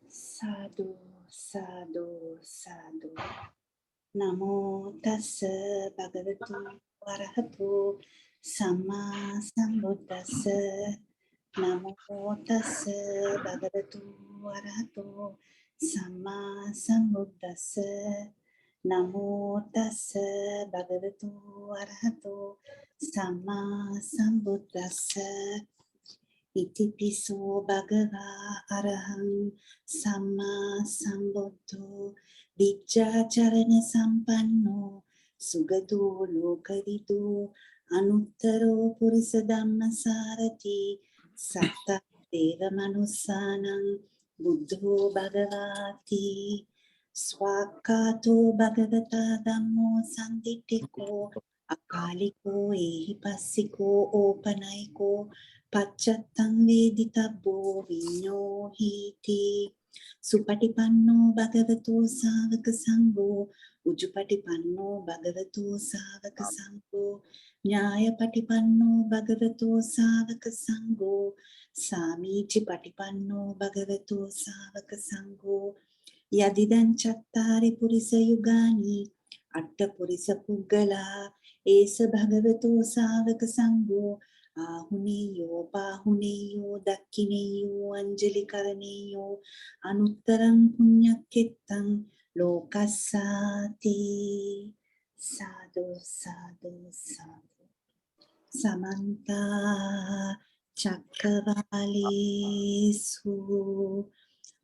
Sadhu, sadhu, sadhu. Namo tassa bhagavato arahato samma sambuddhassa. Namo tassa bhagavato arahato samma sambuddhassa. Namo tassa bhagavato arahato samma sambuddhassa. Itipiso bhagava araham samma sambuddho vichacharana sampanno sugado lokarido anuttaro purisa dhamma sarati satta deva manusanam buddho bhagavati swakato bhagavata dhammo sanditiko akaliko ehipassiko opanayiko Paccattam veditabbo vinyo hiti supatipanno bhagavato savaka sangho ujupatipanno bhagavato savaka sangho nyayapatipanno bhagavato savaka sangho samichi patipanno bhagavato savaka sangho yadidan chattari purisa yugani atta purisa puggala esa bhagavato savaka sangho Ahuneyo, Pahuneyo, Dakkineyo, Anjalikaneyo, Anuttaram Punyakettam, Lokasati. Sadhu, sadhu, sadhu. Samanta Chakravalesu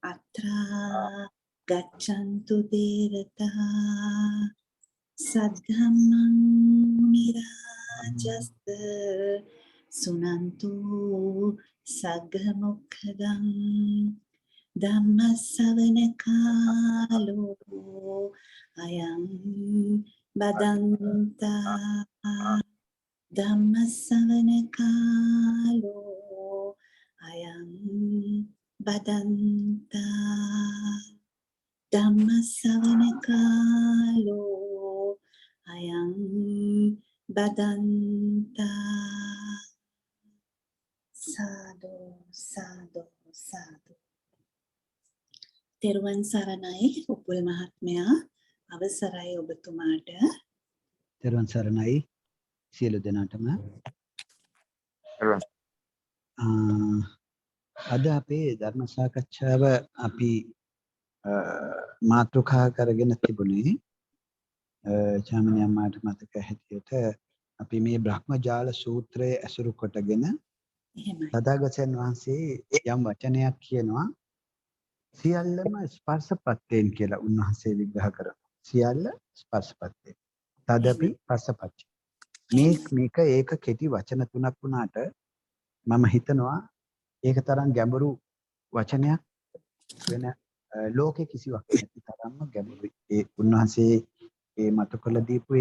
Atra Gachantu Devata Sadhamam Nirajasta Sunantu Saghamukhadam Dhammasavanakalo Ayam Badanta Dhammasavanakalo Ayam Badanta Dhammasavanakalo Ayam Badanta Sadhu, sadhu, sadhu. තෙරුවන් සරණයි උපුල් මහත්මයා අවසරයි ඔබතුමාට. තෙරුවන් සරණයි සියලු දෙනාටම. අද අපේ ධර්ම සාකච්ඡාව අපි මාතෘකා කරගෙන තිබුණේ චාමනී අම්මාට මතක හැටියට අපි මේ බ්‍රහ්මජාල සූත්‍රය ඇසුරු කොටගෙන තථාගතයන් වහන්සේ යම් වචනයක් කියනවා සියල්ලම ස්පර්ශපත්තෙන් කියලා උන්වහන්සේ විග්‍රහ කරනවා. සියල්ල ස්පර්ශපත්තෙන්. තදපි පස්සපච්ච. මේක ඒක කෙටි වචන තුනක් වුණාට මම හිතනවා ඒක තරම් ගැඹුරු වචනයක් වෙන ලෝකේ කිසිවක් නැති තරම්ම ගැඹුරුයි. ඒ උන්වහන්සේ ඒ මත කළ දීපු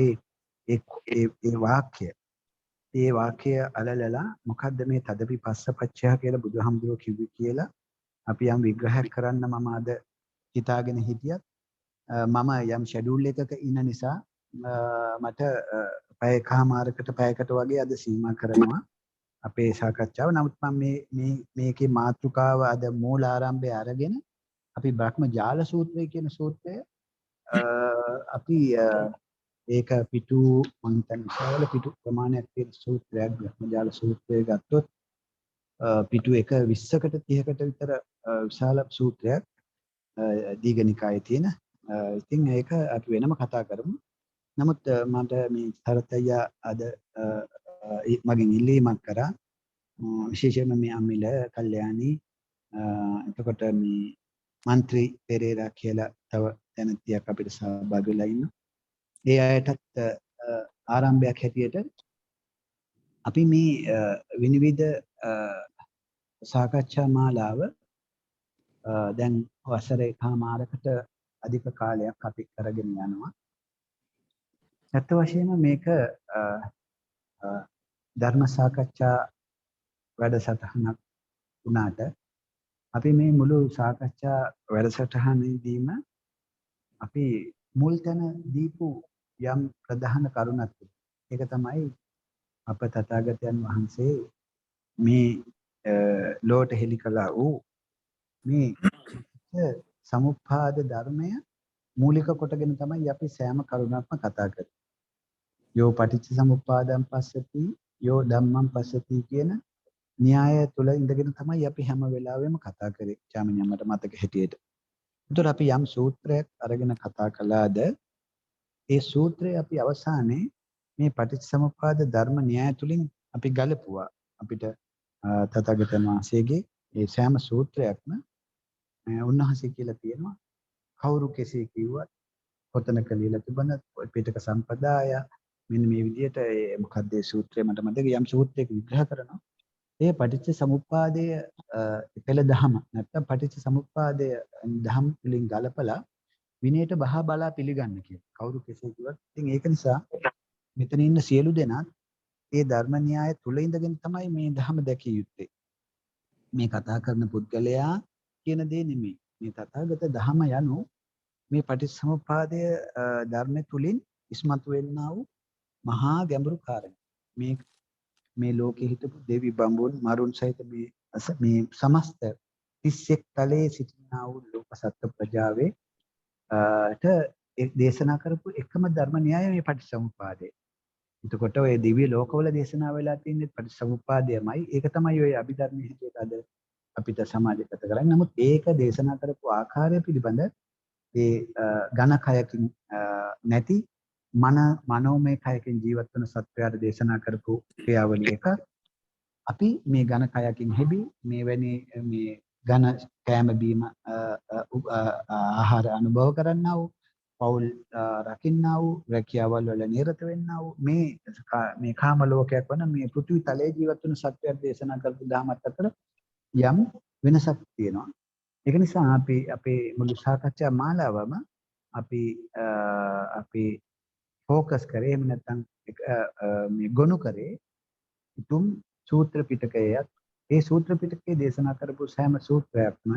ඒ වාක්‍ය අලලලා මොකද්ද මේ තදපි පස්සපච්චය කියලා බුදුහාමුදුරුවෝ කිව්වේ කියලා අපි යම් විග්‍රහයක් කරන්න මම අද හිතාගෙන හිටියත් මම යම් ෂෙඩියුල් එකක ඉන්න නිසා මට පැයකමාරකට පැයකට වගේ අද සීමා කරනවා අපේ සාකච්ඡාව. නමුත් මම මේකේ මාතෘකාව අද මූල ආරම්භය අරගෙන අපි බ්‍රහ්මජාල සූත්‍රය කියන සූත්‍රය අපි ඒක පිටු මම හිතන්නේ විශාල පිටු ප්‍රමාණයක් තියෙන සූත්‍රයක්. බ්‍රහ්මජාල සූත්‍රය ගත්තොත් පිටු 20කට 30කට විතර විශාල සූත්‍රයක් දීඝනිකායේ තියෙන. ඉතින් ඒක අපි වෙනම කතා කරමු. නමුත් මට මේ සරතయ్య අද මගෙන් ඉල්ලීමක් කරා විශේෂයෙන්ම මේ අමිල කල්යාණී එතකොට මේ മന്ത്രി පෙරේරා කියලා තව දැනතියක් අපිට සහභාගී වෙලා ඉන්නවා. ඒ අයටත් ආරම්භයක් හැටියට අපි මේ විනිවිද සාකච්ඡා මාලාව දැන් වසරේකමාරකට අධික කාලයක් අපි කරගෙන යනවා. ඇත්ත වශයෙන්ම මේක ධර්ම සාකච්ඡා වැඩසටහනක් වුණාට අපි මේ මුළු සාකච්ඡා වැඩසටහනේදීම අපි මුල් තැන දීපු යම් ප්‍රධාන කරුණක් තිබෙනවා. ඒක තමයි අප තථාගතයන් වහන්සේ මේ ලෝට හෙළි කළා වූ මේ සමුප්පාද ධර්මය මූලික කොටගෙන තමයි අපි සෑම කරුණක්ම කතා කරන්නේ. යෝ පටිච්ච සමුප්පාදං පස්සති යෝ ධම්මං පස්සති කියන න්‍යාය තුල ඉඳගෙන තමයි අපි හැම වෙලාවෙම කතා කරේ. චාමිනිය මට මතක හිටියට. ඒතර අපි යම් සූත්‍රයක් අරගෙන කතා කළාද ඒ සූත්‍රය අපි අවසානයේ මේ පටිච්චසමුප්පාද ධර්ම න්‍යාය තුලින් අපි ගලපුවා. අපිට තථාගතයන් වහන්සේගේ ඒ සෑම සූත්‍රයක්ම උන්වහන්සේ කියලා තියෙනවා කවුරු කෙසේ කිව්වත් කොතනක ලියලා තිබුණත් පිටක සම්පදාය මෙන්න මේ විදිහට මොකක්ද ඒ සූත්‍රය මට මතක යම් සූත්‍රයක විග්‍රහ කරනවා. ඒ පටිච්ච සමුප්පාදය පෙළ දහම නැත්නම් පටිච්ච සමුප්පාදය දහම් වලින් ගලපලා විනයට බහා බලා පිළිගන්න කියලා. කවුරු කෙසේ කිව්වත් ඉතින් ඒක නිසා මෙතන ඉන්න සියලු දෙනාත් ඒ ධර්ම න්‍යාය තුල ඉඳගෙන තමයි මේ ධහම දැකිය යුත්තේ. මේ කතා කරන පුද්ගලයා කියන දේ නෙමෙයි. මේ තථාගත ධහම යනු මේ පටිච්චසමුප්පාදය ධර්ම තුලින් ඉස්මතු වෙන්නා වූ මහා ගැඹුරු කාරණා. මේ ලෝකෙ හිටපු දෙවි බඹුන් මරුන් සහිත මේ සමස්ත 31 තලයේ සිටිනා වූ ලෝක සත්ත්ව ප්‍රජාවේ දේශනා කරපු එකම ධර්ම න්‍යාය මේ පටිච්චසමුප්පාදය. එතකොට ඔය දිව්‍ය ලෝකවල දේශනා වෙලා තියෙන්නේ පටිච්චසමුප්පාදයමයි. ඒක තමයි ඔය අභිධර්මයේ හැටියට අද අපිට සමාජගත කරන්නේ. නමුත් ඒක දේශනා කරපු ආකාරය පිළිබඳ ඒ ඝන කයකින් නැති මනෝමය කයකින් ජීවත් වන සත්වයාට දේශනා කරපු ක්‍රියාවලිය එක අපි මේ ඝන කයකින් හෙබි මේ ඝන කෑම බීම ආහාර අනුභව කරන්නා වූ පෞල් රකින්නා වූ රැකියාවල් වල නිරත වෙන්නා වූ මේ කාම ලෝකයක් වන මේ පෘථිවි තලයේ ජීවත් වන සත්වයන් දේශනා කරපු ධර්මات අතර යම් වෙනසක් තියෙනවා. ඒක නිසා අපි අපේ මුළු සාකච්ඡා මාලාවම අපි ફોકસ කරේ එහෙම නැත්නම් මේ ගොනු කරේ උතුම් සූත්‍ර පිටකයේත් ඒ සූත්‍ර පිටකයේ දේශනා කරපු සෑම සූත්‍රයක්ම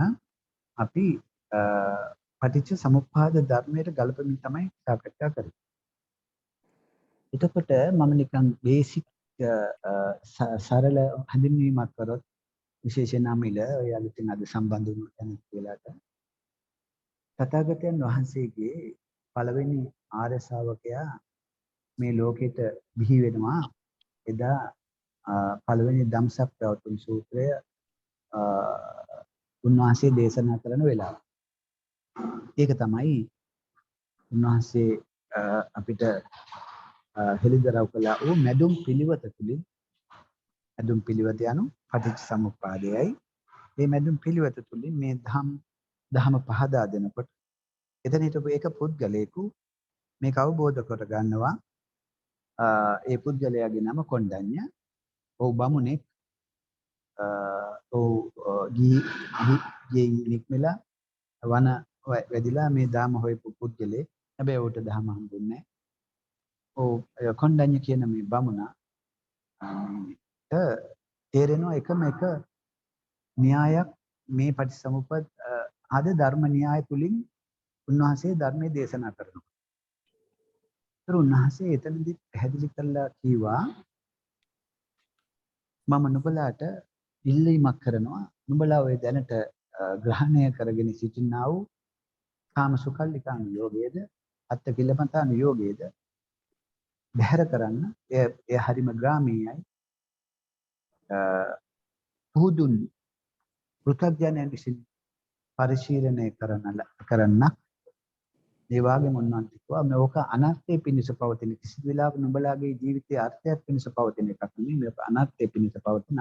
අපි පටිච්ච සමුප්පාද ධර්මයට ගලපමින් තමයි සාකච්ඡා කරන්නේ. එතකොට මම නිකන් බේසික් සරල හඳුන්වීමක් කරොත් විශේෂ නාමිල ඔය අලුතින් අද සම්බන්ධ වුණු කෙනෙක් කියලාට තථාගතයන් වහන්සේගේ පළවෙනි ආර්ය ශ්‍රාවකයා මේ ලෝකෙට බිහි වෙනවා එදා පළවෙනි ධම්සක් පැවතුම් සූත්‍රය උන්වහන්සේ දේශනා කරන වෙලාව. ඒක තමයි උන්වහන්සේ අපිට හෙළිදරව් කළා වූ මැදුම් පිළිවෙත තුලින් මැදුම් පිළිවෙත යනු පටිච්ච සමුප්පාදයයි. මේ මැදුම් පිළිවෙත තුලින් මේ ධම පහදා දෙනකොට එතන හිටපු එක පුද්ගලයෙකු මේක අවබෝධ කර ගන්නවා. ඒ පුද්ගලයාගේ නම කොණ්ඩඤ්ඤ. ඔව් බමුණෙක්. ඔව් ගී නික්මලා වන වැඩිලා මේ ධම හොයපු පුද්ගලෙක්. හැබැයි ඌට ධම හම්බුන්නේ නැහැ. ඔව් කොණ්ඩඤ්ඤ කියන මේ බමුණා තේරෙනවා එකම එක න්‍යායක් මේ පටිච්චසමුප්පාද ආද ධර්ම න්‍යාය තුලින් උන්වහන්සේ ධර්මයේ දේශනා කරනවා. ඒතර උන්වහන්සේ එතනදී පැහැදිලි කරලා කීවා මම නුඹලාට ඉල්ලීමක් කරනවා. නුඹලා ඔය දැනට ග්‍රහණය කරගෙන සිටිනා වූ කාමසුකල්ලිකාන යෝගයේද අත්තිකිලමතාන යෝගයේද බැහැර කරන්න. එය හරිම ග්‍රාමීයයි. පුදුන් පෘථග්ජනයන් විසින් පරිශීලනය කරන්නක් ඒ වගේම උන්වහන්සේ කිව්වා මේක අනර්ථයේ පිණිස පවතින කිසි වෙලාවක නුඹලාගේ ජීවිතයේ අර්ථයක් පිණිස පවතින එකක් නෙමෙයි. මේක අනර්ථයේ පිණිස පවතින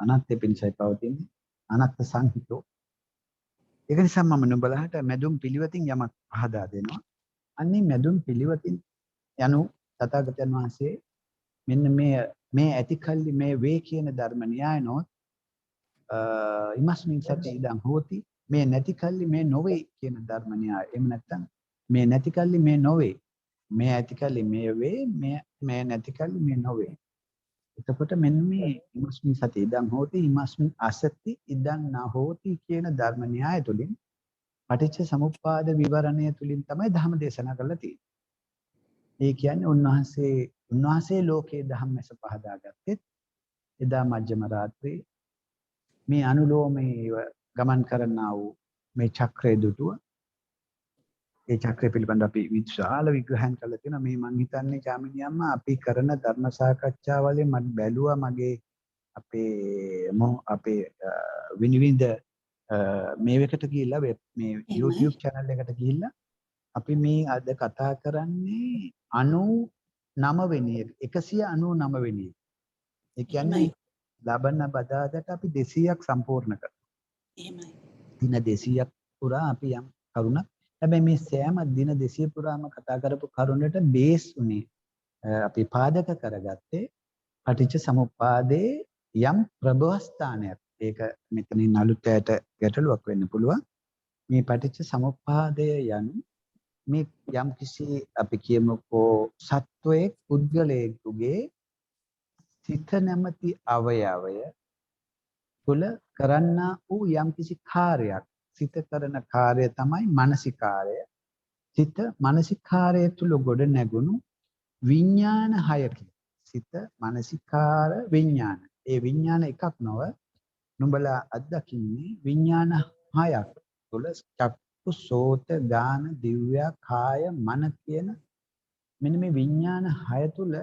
අනර්ථයේ පිණිසයි පවතින්නේ. අනර්ථ සංහිතෝ. ඒක නිසා මම නුඹලාට මැදුම් පිළිවෙතින් යමක් පහදා දෙනවා. අන්නේ මැදුම් පිළිවෙතින් යනු තථාගතයන් වහන්සේ මෙන්න මේ ඇතිකල්ලි මේ වේ කියන ධර්ම න්‍යායනොත් ඉමස්මින් සති ඉදං හෝති මේ නැති කල්ලි මේ නොවේ කියන ධර්ම න්‍යාය. එහෙම නැත්නම් මේ නැති කල්ලි මේ නොවේ. මේ ඇති කල්ලි මේ වේ මේ නැති කල්ලි මේ නොවේ. එතකොට මෙන්න මේ ඉමස්මින් සති ඉදං හෝති ඉමස්මින් අසති ඉදං නහෝති කියන ධර්ම න්‍යාය තුලින් පටිච්ච සමුප්පාද විවරණය තුලින් තමයි ධර්ම දේශනා කරලා තියෙන්නේ. ඒ කියන්නේ උන්වහන්සේ ලෝකයේ ධම්මස පහදාගත්තේ එදා මජ්ක්‍ධිම රාත්‍රියේ මේ අනුලෝමයේ ගමන් කරන්නා වූ මේ චක්‍රය දුටුව ඒ චක්‍රය පිළිබඳ අපි විශාල විග්‍රහයන් කළා තියෙනවා. මේ මං හිතන්නේ චාමිනී අම්මා අපි කරන ධර්ම සාකච්ඡාවලින් මම බැලුවා මගේ අපේ විනිවිද මේවකට ගිහිල්ලා මේ YouTube channel එකට ගිහිල්ලා අපි මේ අද කතා කරන්නේ 99 වෙනි එක 199 වෙනි එක. ඒ කියන්නේ ලබන බදාදට අපි 200ක් සම්පූර්ණ කරනවා. එහෙමයි. දින 200ක් පුරා අපි යම් කරුණක් හැබැයි මේ සෑම දින 200 පුරාම කතා කරපු කරුණට බේස් උනේ අපි පාදක කරගත්තේ පටිච්ච සමුප්පාදේ යම් ප්‍රබවස්ථානයක්. ඒක මෙතනින් අලුතෑට ගැටලුවක් වෙන්න පුළුවන්. මේ පටිච්ච සමුප්පාදය යන මේ යම් කිසි අපි කියමුකෝ සත්වයේ පුද්ගලයෙකුගේ සිත නැමැති අවයවය තුළ කරන්නා වූ යම් කිසි කාර්යයක් සිත කරන කාර්යය තමයි මානසිකාරය. සිත මානසිකාරය තුළ ගොඩ නැගුණු විඥාන හයකි. සිත මානසිකාර විඥාන. ඒ විඥාන එකක් නොව නුඹලා අත්දකින්නේ විඥාන හයක් තුළ චක්කු සෝත ගාන දිව්‍ය කාය මන කියන මෙන්න මේ විඥාන හය තුළ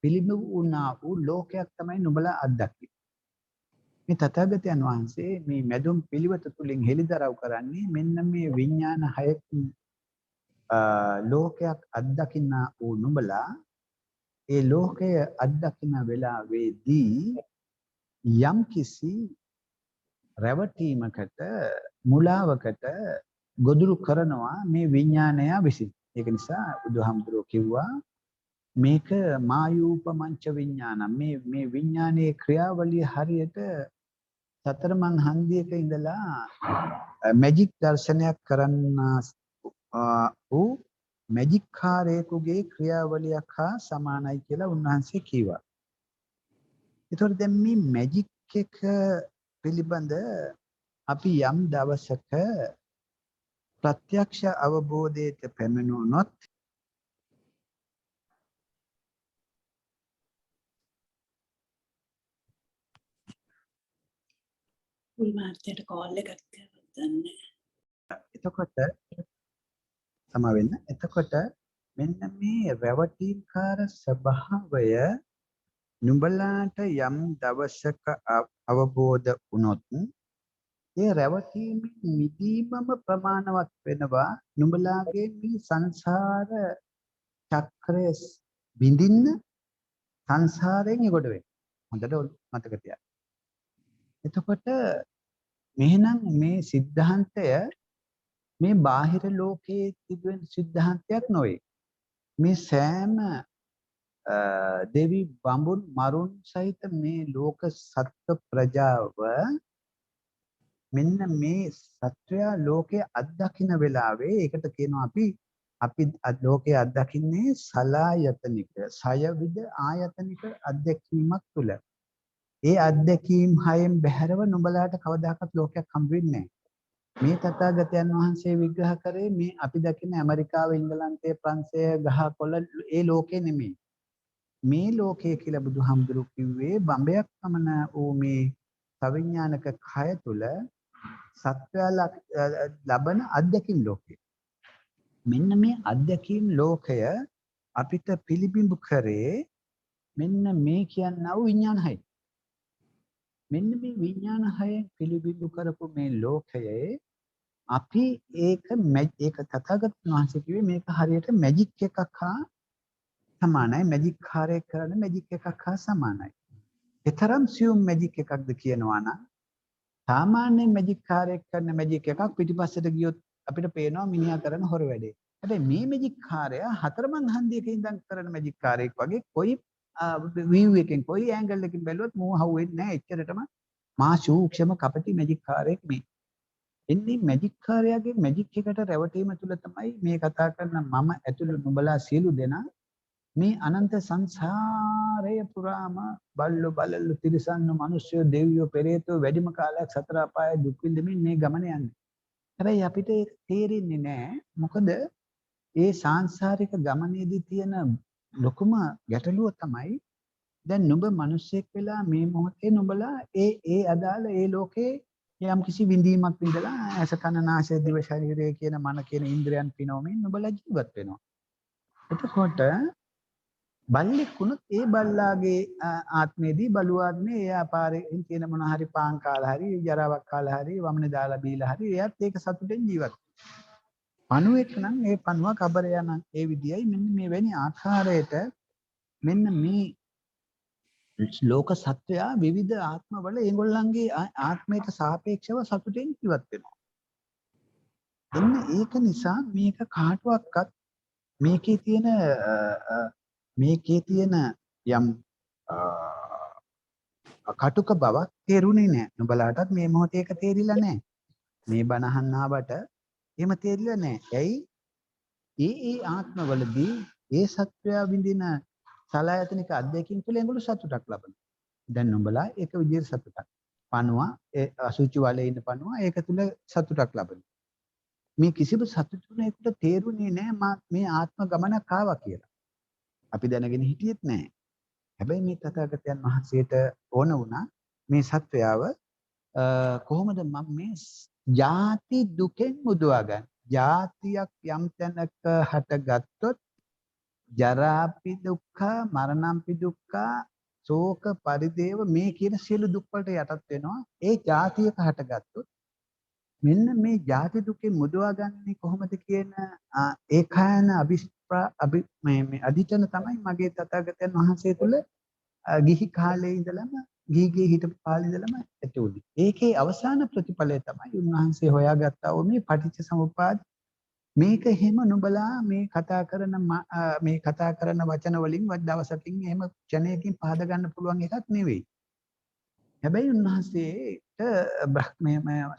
පිළිබිඹු වුණා වූ ලෝකයක් තමයි නුඹලා අත්දකින්නේ. මේ තථාගතයන් වහන්සේ මේ මැදුම් පිළිවෙත තුලින් හෙළිදරව් කරන්නේ මෙන්න මේ විඥාන හයකින් ලෝකයක් අත්දකින්න වූ නුඹලා ඒ ලෝකය අත්දකින්න වෙලාවේදී යම් කිසි රැවටීමකට මුලාවකට ගොදුරු කරනවා මේ විඥානය විසින්. ඒක නිසා බුදුහාමුදුරුවෝ කිව්වා මේක මායූපමංච විඥානම් මේ විඥානයේ ක්‍රියාවලිය හරියට සතරමන් හන්දියක ඉඳලා මැජික් දර්ශනයක් කරන්න වූ මැජික් කාරයෙකුගේ ක්‍රියාවලියක් හා සමානයි කියලා උන්වහන්සේ කිව්වා. ඒතකොට දැන් මේ මැජික් එක පිළිබඳ අපි යම් දවසක ප්‍රත්‍යක්ෂ අවබෝධයට පැමිණුණොත් මුල් මාර්තයට කෝල් එකක් ගන්න. එතකොට එතකොට මෙන්න මේ රැවටීම්කාර ස්වභාවය නුඹලාට යම් දවසක අවබෝධ වුණොත් ඒ රැවටීමෙන් මිදීමම ප්‍රමාණවත් වෙනවා නුඹලාගේ මේ සංසාර චක්‍රය බිඳින්න සංසාරයෙන් ගොඩ වෙන්න. හොඳට මතක තියාගන්න. එතකොට මෙහෙනම් මේ સિદ્ધාන්තය මේ බාහිර ලෝකයේ තිබෙන સિદ્ધාන්තයක් නොවේ. මේ සෑම දෙවි බඹුන් මරුන් සහිත මේ ලෝක සත්ත්ව ප්‍රජාව මෙන්න මේ සත්වයා ලෝකයේ අත්දකින්න වෙලාවේ ඒකට කියනවා අපි ලෝකයේ අත්දකින්නේ සලායතනික සයවිද ආයතනික අත්දැකීමක් තුළ. ඒ අත්දැකීම් හයෙන් බැහැරව නුඹලාට කවදාකවත් ලෝකයක් හම්බ වෙන්නේ නැහැ. මේ තථාගතයන් වහන්සේ විග්‍රහ කරේ මේ අපි දකින ඇමරිකාව ඉංගලන්තය ප්‍රංශය ගහ කොළ ඒ ලෝකේ නෙමෙයි. මේ ලෝකය කියලා බුදුහාමුදුරු කිව්වේ බඹයක් පමණ වූ මේ සවිඥානික කය තුළ සත්වයා ලබන අත්දැකීම් ලෝකය. මෙන්න මේ අත්දැකීම් ලෝකය අපිට පිළිබිඹු කරේ මෙන්න මේ කියනා වූ විඥාන හය. මෙන්න මේ විඥාන හයෙන් පිළිබිඹු කරපු මේ ලෝකයේ අපි ඒක තථාගතයන් වහන්සේ කිව්වේ මේක හරියට මැජික් එකක් හා සමානයි. මැජික් කාර්යයක් කරන මැජික් එකක් හා සමානයි. ඒතරම් සියුම් මැජික් එකක්ද කියනවා නම් සාමාන්‍ය මැජික් කාර්යයක් කරන මැජික් එකක් පිටිපස්සට ගියොත් අපිට පේනවා මිනිහා කරන හොර වැඩේ. හැබැයි මේ මැජික් කාර්යය හතරමං හන්දියක ඉඳන් කරන මැජික් කාර්යයක් වගේ කොයි view එකෙන් කොයි angle එකකින් බැලුවත් මෝ හවුෙන්නේ නැහැ. එච්චරටම මා සූක්ෂම කපටි මැජික් කාර්යයක් මේ. එන්නේ මැජික් කාර්යයේ මැජික් එකට රැවටීම තුළ තමයි මේ කතා කරන මම ඇතුළු නුඹලා සියලු දෙනා මේ අනන්ත සංසාරය පුරාම බල්ලෝ බලල්ලෝ තිරිසන්නෝ මිනිස්සුયો දෙවියෝ පෙරේතෝ වැඩිම කාලයක් සතර අපාය දුක් විඳින්මින් මේ ගමන යන්නේ. හැබැයි අපිට ඒක තේරෙන්නේ නැහැ. මොකද ඒ සාංශාරික ගමනේදී තියෙන ලොකුම ගැටලුව තමයි දැන් නුඹ මිනිස්සෙක් වෙලා මේ මොහොතේ නුඹලා ඒ අදාළ ඒ ලෝකේ යම් කිසි විඳීමක් විඳලා ඇස කන නාසය දිව ශරීරය කියන මන කියන ඉන්ද්‍රයන් පිනවමින් නුඹලා ජීවත් වෙනවා. එතකොට බල්ලෙක් වුණොත් ඒ බල්ලාගේ ආත්මයේදී බලුවාත්මේ ඒ ආපාරයෙන් තියෙන මොන හරි පාන් කාලා හරි ජරාවක් කාලා හරි වමනේ දාලා බීලා හරි එයත් ඒක සතුටෙන් ජීවත් වෙනවා. පණුවෙක් නම් ඒ පණුව කබර යන ඒ විදියයි මෙන්න මේ වැනි ආකාරයට මෙන්න මේ ලෝක සත්වයා විවිධ ආත්මවල ඒගොල්ලන්ගේ ආත්මයට සාපේක්ෂව සතුටෙන් ජීවත් වෙනවා. එන්න ඒක නිසා මේක කාටවත් මේකේ තියෙන යම් කටුක බවක් තේරුනේ නැහැ. නුඹලාටත් මේ මොහොතේ ඒක තේරිලා නැහැ. මේ බණ අහන්න ආවට එහෙම තේරිලා නැහැ. ඇයි? ඒ ආත්මවලදී ඒ සත්වයා විඳින සලායතනික අධ්‍යක්ෂින් තුළ ඒගොල්ලෝ සතුටක් ලබනවා. දැන් නුඹලා ඒක විදිහට සතුටක්. පණුවා ඒ අසුචි වලේ ඉන්න පණුවා ඒක තුළ සතුටක් ලබනවා. මේ කිසිදු සතුටුනේකට තේරුනේ නැහැ මේ ආත්ම ගමනක් ආවා කියලා. අපි දැනගෙන හිටියෙත් නැහැ. හැබැයි මේ තථාගතයන් වහන්සේට ඕන වුණා මේ සත්වයාව කොහොමද මම මේ ජාති දුකෙන් මුදවා ගන්න. ජාතියක් යම් තැනක හටගත්තොත් ජරාපි දුක්ඛ මරණම්පි දුක්ඛ ශෝක පරිදේව මේ කියන සියලු දුක් වලට යටත් වෙනවා. ඒ ජාතියක හටගත්තොත් මෙන්න මේ ජාති දුකෙන් මුදවා ගන්නේ කොහොමද කියන ඒකායන මේ අධිචන තමයි මගේ තථාගතයන් වහන්සේ තුළ ගිහි කාලේ ඉඳලම ගිහිගේ හිටපු කාලේ ඉඳලම ඇති වුණේ. ඒකේ අවසාන ප්‍රතිඵලය තමයි උන්වහන්සේ හොයාගත්තා වූ මේ පටිච්ච සමුප්පාද. මේක එහෙම නුඹලා මේ කතා කරන වචන වලින් වත් දවසකින් එහෙම ක්ෂණයකින් පහද ගන්න පුළුවන් එකක් නෙවෙයි. හැබැයි උන්වහන්සේට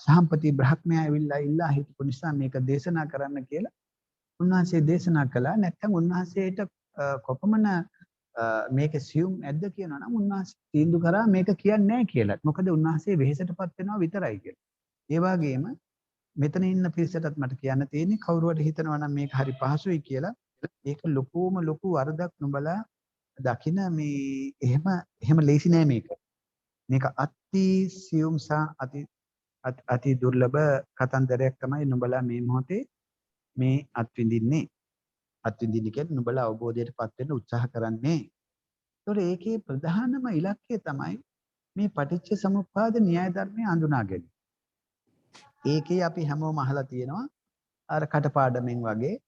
සහම්පති බ්‍රහ්මයා ඇවිල්ලා ඉල්ලා හිටපු නිසා මේක දේශනා කරන්න කියලා උන්වහන්සේ දේශනා කළා. නැත්නම් උන්වහන්සේට කොපමණ මේක සියුම් ඇද්ද කියනවා නම් උන්වහන්සේ තීන්දුව කරා මේක කියන්නේ නැහැ කියලා. මොකද උන්වහන්සේ වෙහෙසටපත් වෙනවා විතරයි කියලා. ඒ වගේම මෙතන ඉන්න පිරිසටත් මට කියන්න තියෙන්නේ කවුරුහරි හිතනවා නම් මේක හරි පහසුයි කියලා ඒක ලොකු වරදක් නුඹලා දකින මේ එහෙම ලේසි නෑ මේක. මේක අති සියුම් සහ අති දුර්ලභ කතන්දරයක් තමයි නුඹලා මේ මොහොතේ මේ අත්විඳින්නේ. අත්විඳින්න කියන්නේ නුඹලා අවබෝධයටපත් වෙන්න උත්සාහ කරන්නේ. ඒතකොට ඒකේ ප්‍රධානම ඉලක්කය තමයි මේ පටිච්ච සමුප්පාද න්‍යාය ධර්මයේ අඳුනා ගැනීම. ඒකේ අපි හැමෝම අහලා තියෙනවා අර කටපාඩමෙන් වගේ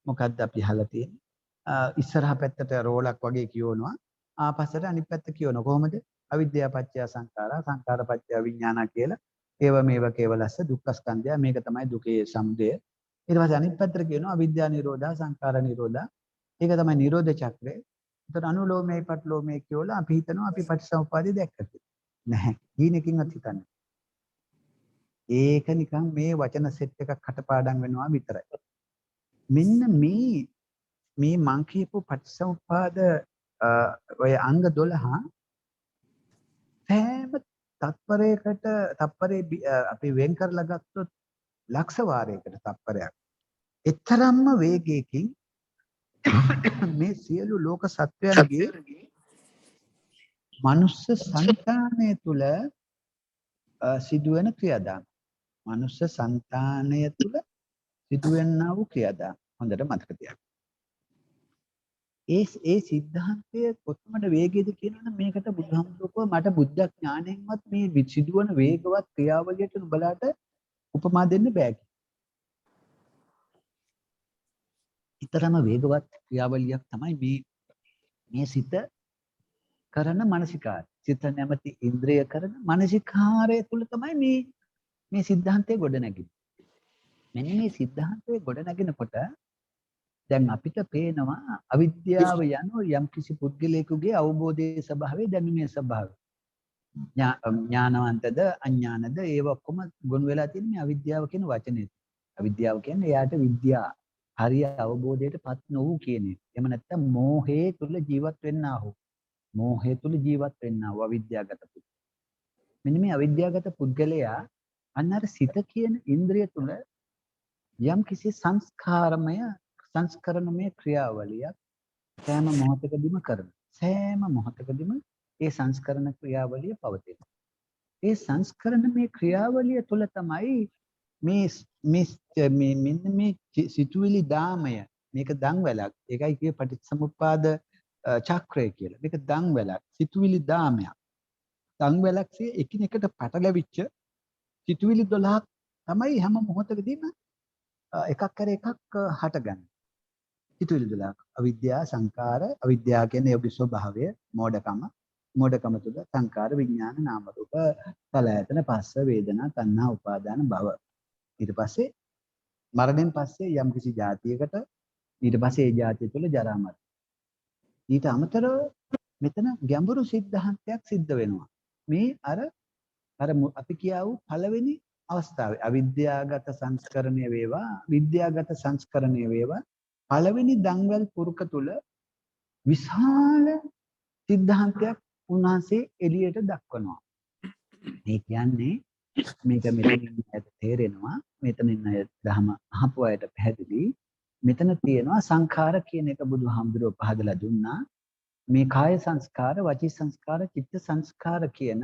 මොකද්ද අපි අහලා තියෙන්නේ ඉස්සරහ පැත්තට රෝලක් වගේ කියවනවා ආපස්සට අනිත් පැත්ත කියවනවා කොහොමද අවිද්‍යාව පත්‍ය සංඛාරා සංඛාර පත්‍ය විඥාන කියලා ඒව මේව කේවලස්ස දුක්ඛ ස්කන්ධය මේක තමයි දුකේ සමුදය ඊට පස්සේ අනිත් පැත්තට කියනවා අවිද්‍යා නිරෝධා සංඛාර නිරෝධා ඒක තමයි නිරෝධ චක්‍රය. ඒතර අනුලෝමයේ පටලෝමයේ කියවලා අපි හිතනවා අපි පටිච්චසමුප්පාදය දැක්කද නැහැ ඊනකින්වත් හිතන්නේ. ඒක නිකන් මේ වචන සෙට් එකක් කටපාඩම් වෙනවා විතරයි. මෙන්න මේ මං කියපු පටිච්චසමුප්පාද ඔය අංග 12 හැම තත්පරේ අපි වෙන් කරලා ගත්තොත් ලක්ෂ වාරයකට තත්පරයක්. එතරම්ම වේගයකින් මේ සියලු ලෝක සත්වයන්ගේ මනුස්ස සංකාණය තුල සිදුවෙන ක්‍රියාදාම. මනුස්ස సంతානය තුල සිදුවෙනා වූ ක්‍රියාදාම හොඳට මතක තියාගන්න. ඒ સિદ્ધාන්තය කොතමද වේගයද කියනවනම් මේකට බුදුහාමුදුරුවෝ මට බුද්ධ ඥාණයෙන්වත් මේ සිදුවන වේගවත් ක්‍රියාවලියට නුඹලාට උපමා දෙන්න බෑ. ඊතරම වේගවත් ක්‍රියාවලියක් තමයි මේ සිත කරන මානසිකාරය. සිත නැමැති ඉන්ද්‍රිය කරන මානසිකාරය තුල තමයි මේ સિદ્ધාන්තය ගොඩ නැගෙන්නේ. මෙන්න මේ સિદ્ધාන්තය ගොඩ නැගෙනකොට දැන් අපිට පේනවා අවිද්‍යාව යන යම් කිසි පුද්ගලයෙකුගේ අවබෝධයේ ස්වභාවය දැනීමේ ස්වභාවය. ඥානවන්තද අඥානද ඒව ඔක්කොම ගොනු වෙලා තියෙන මේ අවිද්‍යාව කියන වචනේ. අවිද්‍යාව කියන්නේ එයාට විද්‍යා හරිය අවබෝධයටපත් නොවු කියන එක. එහෙම නැත්නම් මෝහයේ තුල ජීවත් වෙන්නා වූ. මෝහය තුල ජීවත් වෙන්නා වූ අවිද්‍යාවගත පුද්ගලයා. මෙන්න මේ අවිද්‍යාවගත පුද්ගලයා අන්නර සිත කියන ඉන්ද්‍රිය තුල යම් කිසි සංස්කරණමය ක්‍රියාවලියක් සෑම මොහොතකදීම කරනවා. සෑම මොහොතකදීම ඒ සංස්කරණ ක්‍රියාවලිය පවතිනවා. ඒ සංස්කරණමය ක්‍රියාවලිය තුළ තමයි මෙන්න මේ සිතුවිලි දාමය මේක දන්වැලක්. ඒකයි කියේ පටිච්චසමුප්පාද චක්‍රය කියලා. මේක දන්වැලක්, සිතුවිලි දාමයක්. දන්වැලක්සේ එකිනෙකට පටලැවිච්ච සිතුවිලි 12ක් තමයි හැම මොහොතකදීම එකක් කර එකක් හටගන්නේ. සිතුවිලි 12ක්. අවිද්‍යාව, සංකාර, අවිද්‍යාව කියන්නේ යෝගී ස්වභාවය, මෝඩකම තුළ සංකාර, විඥාන, නාම රූප, සලආයතන, පස්ස, වේදනා, තණ්හා, උපාදාන, භව. ඊට පස්සේ මරණයෙන් පස්සේ යම් කිසි જાතියකට ඊට පස්සේ ඒ જાතිය තුළ ජරා මරණ. ඊට අමතරව මෙතන ගැඹුරු සිද්ධාන්තයක් සිද්ධ වෙනවා. මේ අර අපි කියා වූ පළවෙනි අවස්ථාවේ අවිද්‍යාගත සංස්කරණය වේවා, විද්‍යාගත සංස්කරණය වේවා පළවෙනි දන්වැල් පුරුක තුල විශාල සිද්ධාන්තයක් උන්වහන්සේ එළියට දක්වනවා. මේ කියන්නේ මේක මෙතනින් ඇයට තේරෙනවා, මෙතනින් අය ධර්ම අහපු අයට පැහැදිලි. මෙතන තියෙනවා සංඛාර කියන එක බුදුහාමුදුරුවෝ පහදලා දුන්නා. මේ කාය සංස්කාර, වචී සංස්කාර, චිත්ත සංස්කාර කියන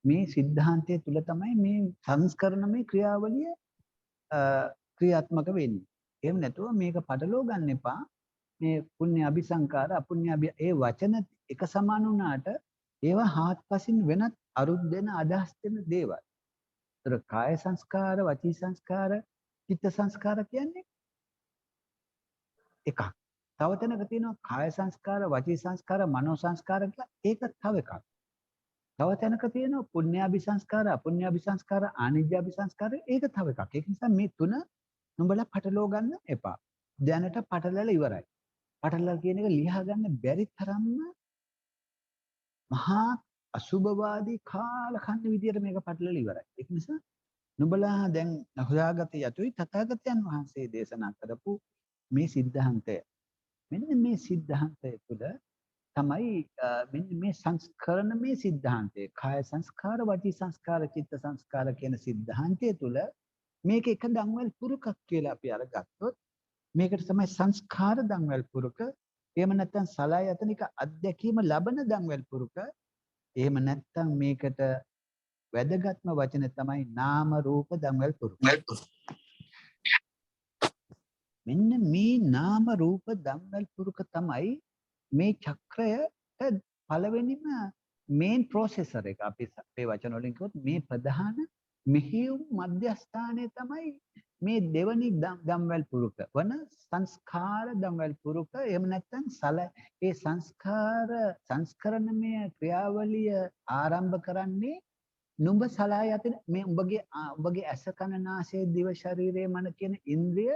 මේ සිද්ධාන්තය තුල තමයි මේ සංස්කරණමය ක්‍රියාවලිය ක්‍රියාත්මක වෙන්නේ. එහෙම නැතුව මේක පටලව ගන්න එපා. මේ පුණ්‍ය අபிසංකාර, අපුණ්‍ය ඒ වචන එක සමාන වුණාට ඒවා හාත්පසින් වෙනත් අරුත් දෙන අදහස් දෙන දේවල්. ඒතර කාය සංස්කාර, වචී සංස්කාර, චිත්ත සංස්කාර කියන්නේ එකක්. තව තැනක තියෙනවා කාය සංස්කාර, වචී සංස්කාර, මනෝ සංස්කාර කියලා ඒක තව එකක්. තව තැනක තියෙනවා පුණ්‍යාභිසංස්කාර, අපුණ්‍යාභිසංස්කාර, ආනිජ්ජාභිසංස්කාර ඒක තව එකක්. ඒක නිසා මේ තුන නුඹලා පටලව ගන්න එපා. දැනට පටලලා ඉවරයි. පටලලා කියන එක ලියා ගන්න බැරි තරම්ම මහා අසුභවාදී කාලකන්ණි විදියට මේක පටලලා ඉවරයි. ඒක නිසා නුඹලා දැන් හොයාගත යුතුයි තථාගතයන් වහන්සේ දේශනා කරපු මේ සිද්ධාන්තය. මෙන්න මේ සිද්ධාන්තය තුළ තමයි මෙන්න මේ සංස්කරණමය සිද්ධාන්තය. කාය සංස්කාර, වචී සංස්කාර, චිත්ත සංස්කාර කියන සිද්ධාන්තය තුළ මේක එක දන්වැල් පුරුකක් කියලා අපි අරගත්තොත් මේකට තමයි සංස්කාර දන්වැල් පුරුක. එහෙම නැත්නම් සලආයතනික අධ්‍යක්ීම ලබන දන්වැල් පුරුක. එහෙම නැත්නම් මේකට වැදගත්ම වචන තමයි නාම රූප දන්වැල් පුරුක. මෙන්න මේ නාම රූප දන්වැල් පුරුක තමයි මේ චක්‍රයට පළවෙනිම මේන් ප්‍රොසෙසර් එක. අපි අපේ වචන වලින් කිව්වොත් මේ ප්‍රධාන මෙහෙයුම් මධ්‍යස්ථානය තමයි මේ දෙවනි දම්වැල් පුරුක වන සංස්කාර දම්වැල් පුරුක. එහෙම නැත්නම් ඒ සංස්කරණමය ක්‍රියාවලිය ආරම්භ කරන්නේ නුඹ සලආයතන මේ උඹගේ ඇස කන නාසය දිව ශරීරය මන කියන ඉන්ද්‍රිය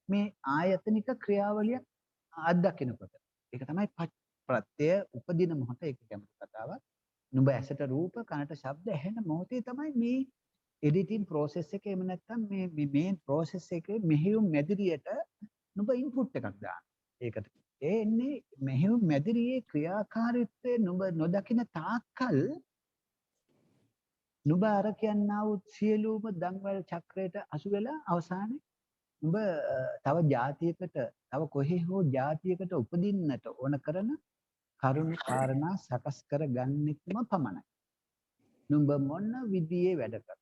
මේ ආයතනික ක්‍රියාවලිය අත්දකිනකොට. ඒක තමයි ප්‍රත්‍ය උපදින මොහොත. ඒක ගැඹුරු කතාවක්. නුඹ ඇසට රූප, කනට ශබ්ද ඇහෙන මොහොතේ තමයි මේ එඩිටින් ප්‍රොසෙස් එක. එහෙම නැත්නම් මේ මේන් ප්‍රොසෙස් එකේ මෙහෙයුම් මැදිරියට නුඹ ඉන්පුට් එකක් දාන්න. ඒකට ඒ එන්නේ මෙහෙයුම් මැදිරියේ ක්‍රියාකාරීත්වය නුඹ නොදකින තාක්කල් නුඹ අර කියන්නා වූ සියලුම දන්වැල් චක්‍රයට අසු වෙලා අවසානයේ නුඹ තව જાතියකට තව කොහේ හෝ જાතියකට උපදින්නට ඕන කරන කරුණු කාරණා සකස් කර ගන්නෙක්ම පමණයි. නුඹ මොන විදියේ වැඩ කර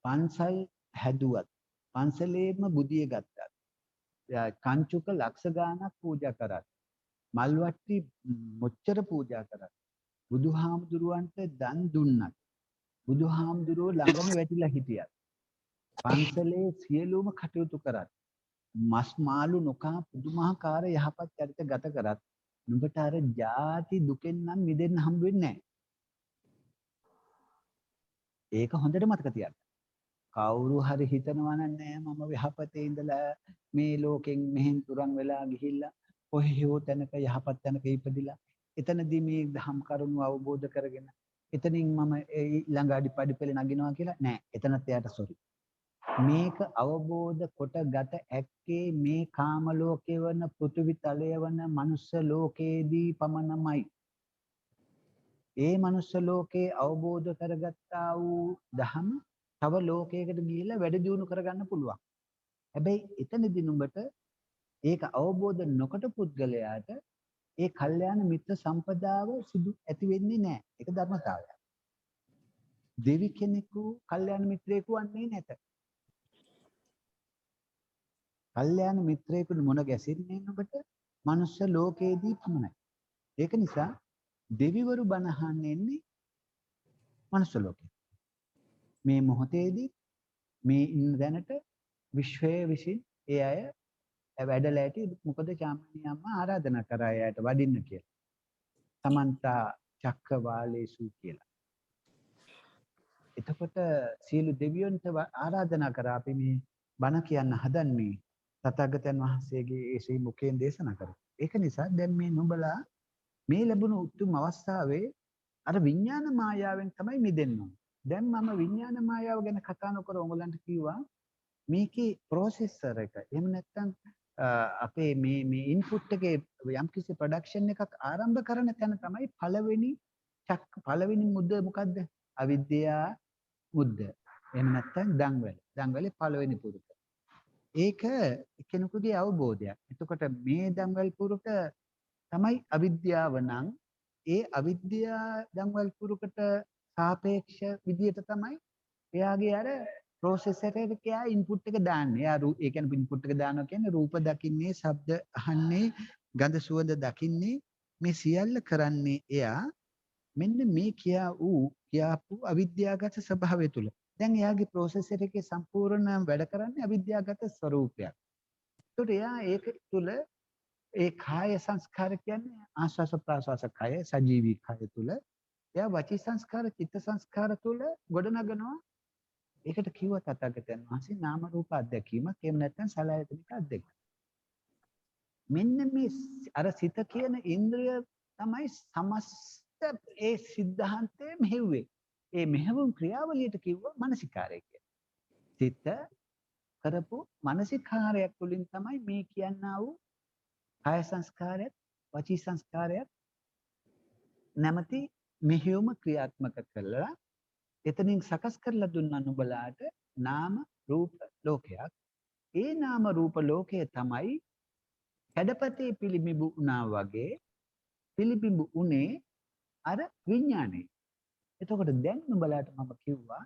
පන්සල් හැදුවත් පන්සලේම බුදිය ගත්තත් කංචුක ලක්ෂ ගාණක් පූජා කරත් මල්වට්ටි මොච්චර පූජා කරත් බුදුහාමුදුරුවන්ට දන් දුන්නත් බුදුහාමුදුරුවෝ ළඟම වැටිලා හිටියත් පන්සලේ සියලුම කටයුතු කරත් මස් මාළු නොකා පුදුමාකාර යහපත් චරිත ගත කරත් නුඹට අර ಜಾති දුකෙන් නම් මිදෙන්න හම්බ වෙන්නේ නැහැ. ඒක හොඳට මතක තියාගන්න. කවුරු හරි හිතනවා නෑ මම යහපතේ ඉඳලා මේ ලෝකෙන් මෙහෙන් තුරන් වෙලා ගිහිල්ලා කොහේ හෝ තැනක යහපත් තැනක ඉපදිලා එතනදී මේ ධම් කරුණු අවබෝධ කරගෙන එතනින් මම ඊළඟ අඩිපඩිපෙළ නගිනවා කියලා නෑ. එතනත් එයාට සොරි. මේක අවබෝධ කොටගත ඇත්තේ මේ කාම ලෝකේ වන පෘථිවි තලය වන මනුස්ස ලෝකයේදී පමණමයි. ඒ මනුස්ස ලෝකේ අවබෝධ කරගත්තා වූ ධම තව ලෝකයකට ගිහිල්ලා වැඩ දියුණු කරගන්න පුළුවන්. හැබැයි එතනදී නුඹට ඒක අවබෝධ නොකොට පුද්ගලයාට ඒ කල්යාණ මිත්‍ර සම්පදාව සිදු ඇති වෙන්නේ නැහැ. ඒක ධර්මතාවයක්. දෙවි කෙනෙකු කල්යාණ මිත්‍රයෙකු වන්නේ නැත. කල්යාණ මිත්‍රයෙකු මුණ ගැසෙන්නේ ඔබට මනුෂ්‍ය ලෝකයේදී පමණයි. ඒක නිසා දෙවිවරු බණ අහන්න එන්නේ මනුෂ්‍ය ලෝකෙ. මේ මොහොතේදී මේ ඉන්න දැනට විශ්වයේ විසින් ඒ අය වැඩලා ඇති මොකද චාමණී අම්මා ආරාධනා කරා එයාට වඩින්න කියලා. සමන්තා චක්කවාලේසු කියලා. එතකොට සියලු දෙවියන්ට ආරාධනා කරා අපි මේ බණ කියන්න හදන්නේ තථාගතයන් වහන්සේගේ ඒ ශ්‍රී මුඛයෙන් දේශනා කරා. ඒක නිසා දැන් මේ නුඹලා මේ ලැබුණු උතුම් අවස්ථාවේ අර විඥාන මායාවෙන් තමයි මිදෙන්න ඕනේ. දැන් මම විඥාන මායාව ගැන කතා නොකර ඔයගලන්ට කිව්වා මේකේ ප්‍රොසෙසර් එක. එහෙම නැත්නම් අපේ මේ ඉන්පුට් එකේ යම්කිසි ප්‍රොඩක්ෂන් එකක් ආරම්භ කරන තැන තමයි පළවෙනි මුද්ද මොකද්ද? අවිද්‍යා මුද්ද. එහෙම නැත්නම් දන්වැල. දන්වැලේ පළවෙනි පුරුක. ඒක කෙනෙකුගේ අවබෝධයක්. එතකොට මේ දන්වැල් පුරුක තමයි අවිද්‍යාව නම් ඒ අවිද්‍යා දන්වැල් පුරුකට සාපේක්ෂ විදියට තමයි එයාගේ අර ප්‍රොසෙසර් එකේ ඉන්පුට් එක දාන්නේ. එයා ඒ කියන්නේ ඉන්පුට් එක දානවා කියන්නේ රූප දකින්නේ, ශබ්ද අහන්නේ, ගඳ සුවඳ දකින්නේ මේ සියල්ල කරන්නේ එයා මෙන්න මේ කියාපු අවිද්‍යාගත ස්වභාවය තුල. දැන් එයාගේ ප්‍රොසෙසර් එකේ සම්පූර්ණ වැඩ කරන්නේ අවිද්‍යාගත ස්වરૂපයක්. ඒකට එයා ඒක තුල ඒ කාය සංස්කාර කියන්නේ ආස්වාස ප්‍රාස්වාස කාය සජීවී කාය තුල එයා වචී සංස්කාර චිත්ත සංස්කාර තුල ගොඩනගනවා. ඒකට කිව්ව තථාගතයන් වහන්සේ නාම රූප අධ්‍යක්ීමක් එහෙම නැත්නම් සලආයතනික අධ්‍යක්ීම. මෙන්න මේ අර සිත කියන ඉන්ද්‍රිය තමයි සමස්ත ඒ සිද්ධාන්තයේ මෙහෙව්වේ. ඒ මෙහෙවුම් ක්‍රියාවලියට කිව්ව මානසිකාරය කියලා. සිත කරපු මානසිකාරයක් තුළින් තමයි මේ කියන්නා වූ කාය සංස්කාරයත් වචී සංස්කාරයත් නැමැති මෙහෙයුම ක්‍රියාත්මක කළා. එතනින් සකස් කරලා දුන්නා නුඹලාට නාම රූප ලෝකයක්. ඒ නාම රූප ලෝකය තමයි කැඩපතේ පිළිබිඹු වුණා වගේ පිළිබිඹු උනේ අර විඥානේ. එතකොට දැන් නුඹලාට මම කිව්වා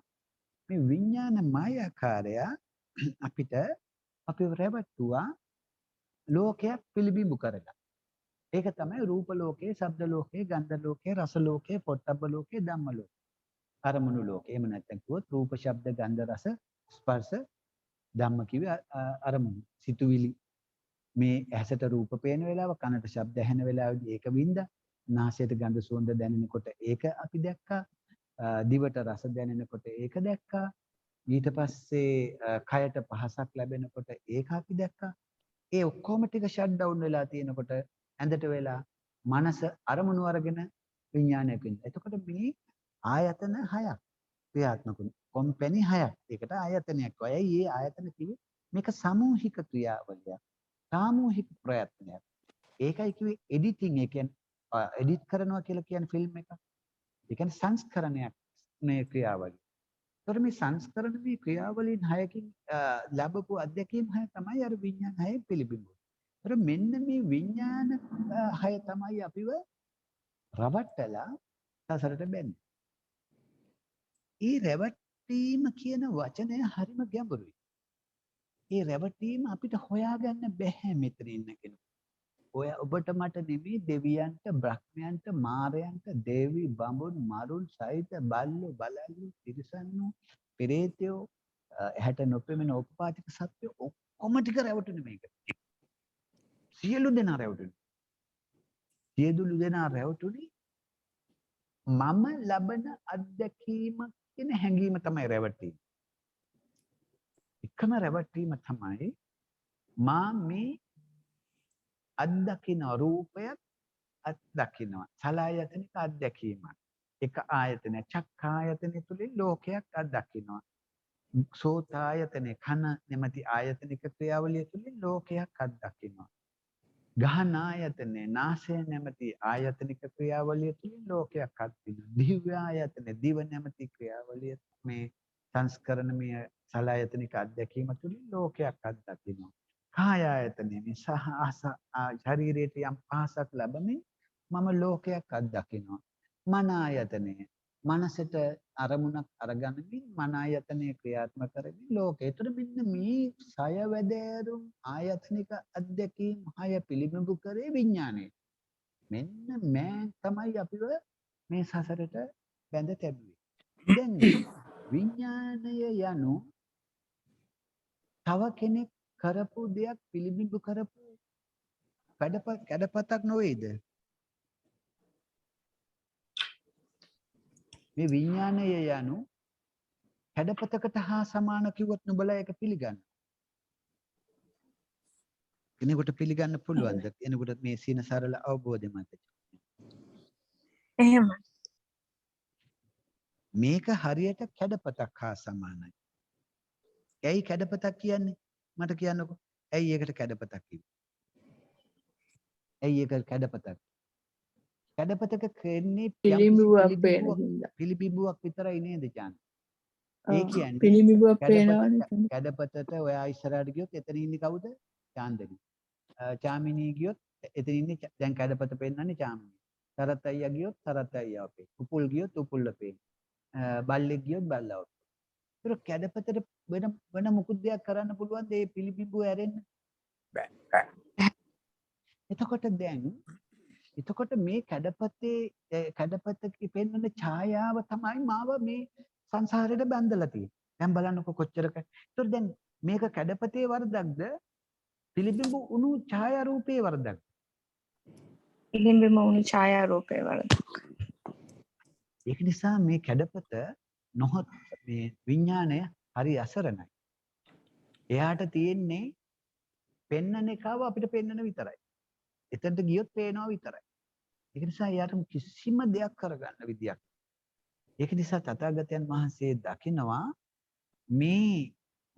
මේ විඥාන මායාකාරය අපිට අපිව රැවටුවා ලෝකයක් පිළිබිඹු කරලා. ඒක තමයි රූප ලෝකේ, ශබ්ද ලෝකේ, ගන්ධ ලෝකේ, රස ලෝකේ, පොට්ටබ්බ ලෝකේ, ධම්ම ලෝකේ. අරමුණු ලෝකේ. එහෙම නැත්නම් කිව්වොත් රූප, ශබ්ද, ගන්ධ, රස, ස්පර්ශ, ධම්ම කිව්වේ අරමුණු. සිතුවිලි. මේ ඇසට රූප පේන වෙලාව, කනට ශබ්ද ඇහෙන වෙලාවදී ඒක වින්දා. නාසයට ගඳ සුවඳ දැනෙනකොට ඒක අපි දැක්කා. දිවට රස දැනෙනකොට ඒක දැක්කා. ඊට පස්සේ කයට පහසක් ලැබෙනකොට ඒක අපි දැක්කා. ඒ ඔක්කොම ටික ෂට් ඩවුන් වෙලා තියෙනකොට ඇඳට වෙලා මනස අරමුණු අරගෙන විඥානයක් වෙනවා. එතකොට මේ ආයතන 6ක් ක්‍රියාත්මක වෙනවා. කොම්පැනි 6ක්. ඒකට ආයතනයක්. අයයි මේ ආයතන කිව්වේ මේක සමූහික ක්‍රියාවලියක්. සාමූහික ප්‍රයත්නයක්. ඒකයි කිව්වේ එඩිටින්. ඒ කියන්නේ එඩිට් කරනවා කියලා කියන්නේ ෆිල්ම් එකක්. ඒ කියන්නේ සංස්කරණයක් මේ ක්‍රියාවලිය. ඒතර මේ සංස්කරණ මේ ක්‍රියාවලින් 6කින් ලැබපු අධ්‍යක්ීම් 6 තමයි අර විඥාන 6 පිළිබිඹු. ඒතර මෙන්න මේ විඥාන 6 තමයි අපිව රවට්ටලා සසරට බැන්නේ. ඒ රැවටීම කියන වචනය හරිම ගැඹුරුයි. ඒ රැවටීම අපිට හොයාගන්න බැහැ මෙතන ඉන්න කෙනෙක්. ඔය ඔබට මට නෙමෙයි දෙවියන්ට, බ්‍රහ්මයන්ට, මාරයන්ට, දේවි, බඹුන්, මරුන්, සහිත බල්ලෝ, බලල්ලෝ, තිරිසන්නෝ, පෙරේතයෝ, ඇහැට නොපෙනෙන ඕපපාතික සත්ත්වෝ ඔක්කොම ටික රැවටුනේ මේක. සියලු දෙනා රැවටුනේ. සියලු දෙනා රැවටුනේ මම ලබන අත්දැකීම කියන හැඟීම තමයි රැවටීම. එකම රැවටීම තමයි මා මේ අත්දකින්න රූපයක් අත්දකින්නවා. සලආයතනික අත්දැකීමක්. එක ආයතනයක් චක්කායතනෙ තුලින් ලෝකයක් අත්දකින්නවා. සෝතායතනෙ කන නැමැති ආයතනික ක්‍රියාවලිය තුලින් ලෝකයක් අත්දකින්නවා. ගහන ආයතනෙ නාසය නැමැති ආයතනික ක්‍රියාවලිය තුලින් ලෝකයක් අත්දකින්නවා. දිව්‍ය ආයතනෙ දිව නැමැති ක්‍රියාවලිය මේ සංස්කරණමය සලආයතනික අත්දැකීම තුලින් ලෝකයක් අත්දකින්නවා. කාය ආයතනෙ මේ ශරීරයට යම් පහසක් ලැබෙමින් මම ලෝකයක් අත්දකිනවා. මන ආයතනය මනසට අරමුණක් අරගනිමින් මන ආයතනය ක්‍රියාත්මක කරමින් ලෝකේ. ඒතර මෙන්න මේ සය වැදෑරුම් ආයතනික අධ්‍යක්ීම් 6 පිළිබිඹු කරේ විඥානය. මෙන්න මෑ තමයි අපිව මේ සසරට බැඳ තැබුවේ. දැන් විඥානය යනු තව කෙනෙක් කරපු දෙයක් පිළිබිඹු කරපු කැඩපතක් නොවේද? මේ විඥානය යනු කැඩපතකට හා සමාන කිව්වොත් නුඹලා ඒක පිළිගන්න. කෙනෙකුට පිළිගන්න පුළුවන්ද? කෙනෙකුට මේ සීන සරල අවබෝධය මත. එහෙම. මේක හරියට කැඩපතක් හා සමානයි. ඇයි කැඩපතක් කියන්නේ? මට කියන්නකෝ. ඇයි ඒකට කැඩපතක් කිව්වේ? ඇයි ඒක කැඩපතක්? කැඩපතක කියන්නේ පිළිබිඹුවක් විතරයි නේද චාන්? ඒ කියන්නේ පිළිබිඹුවක් පේනවනේ. කැඩපතට ඔයා ඉස්සරහට ගියොත් එතන ඉන්නේ කවුද? චාන්දනි. චාමිනී ගියොත් එතන ඉන්නේ දැන් කැඩපත පෙන්නන්නේ චාමිනී. සරත් අයියා ගියොත් සරත් අයියා අපේ. උපුල් ගියොත් උපුල් අපේ. බල්ලෙක් ගියොත් බල්ලා අපේ. ඒක කැඩපතට වෙන මුකුත් දෙයක් කරන්න පුළුවන්ද මේ පිළිබිඹුව ඇරෙන්න? බෑ. එතකොට මේ කැඩපතේ පෙන්වන ඡායාව තමයි මාව මේ සංසාරයට බැඳලා තියෙන්නේ. දැන් බලන්නකො කොච්චරක. ඒතකොට දැන් මේක කැඩපතේ වරදක්ද? පිළිබිඹු උණු ඡායා රූපේ වරදක්ද? පිළිබිඹු උණු ඡායා රූපේ වරදක්. ඒක නිසා මේ කැඩපත නොහොත් මේ විඥාණය හරි අසරණයි. එයාට තියෙන්නේ පෙන්නන එකව අපිට පෙන්නන විතරයි. එතනට ගියොත් පේනවා විතරයි. ඒක නිසා එයාට කිසිම දෙයක් කරගන්න විදියක්. ඒක නිසා තථාගතයන් වහන්සේ දකිනවා මේ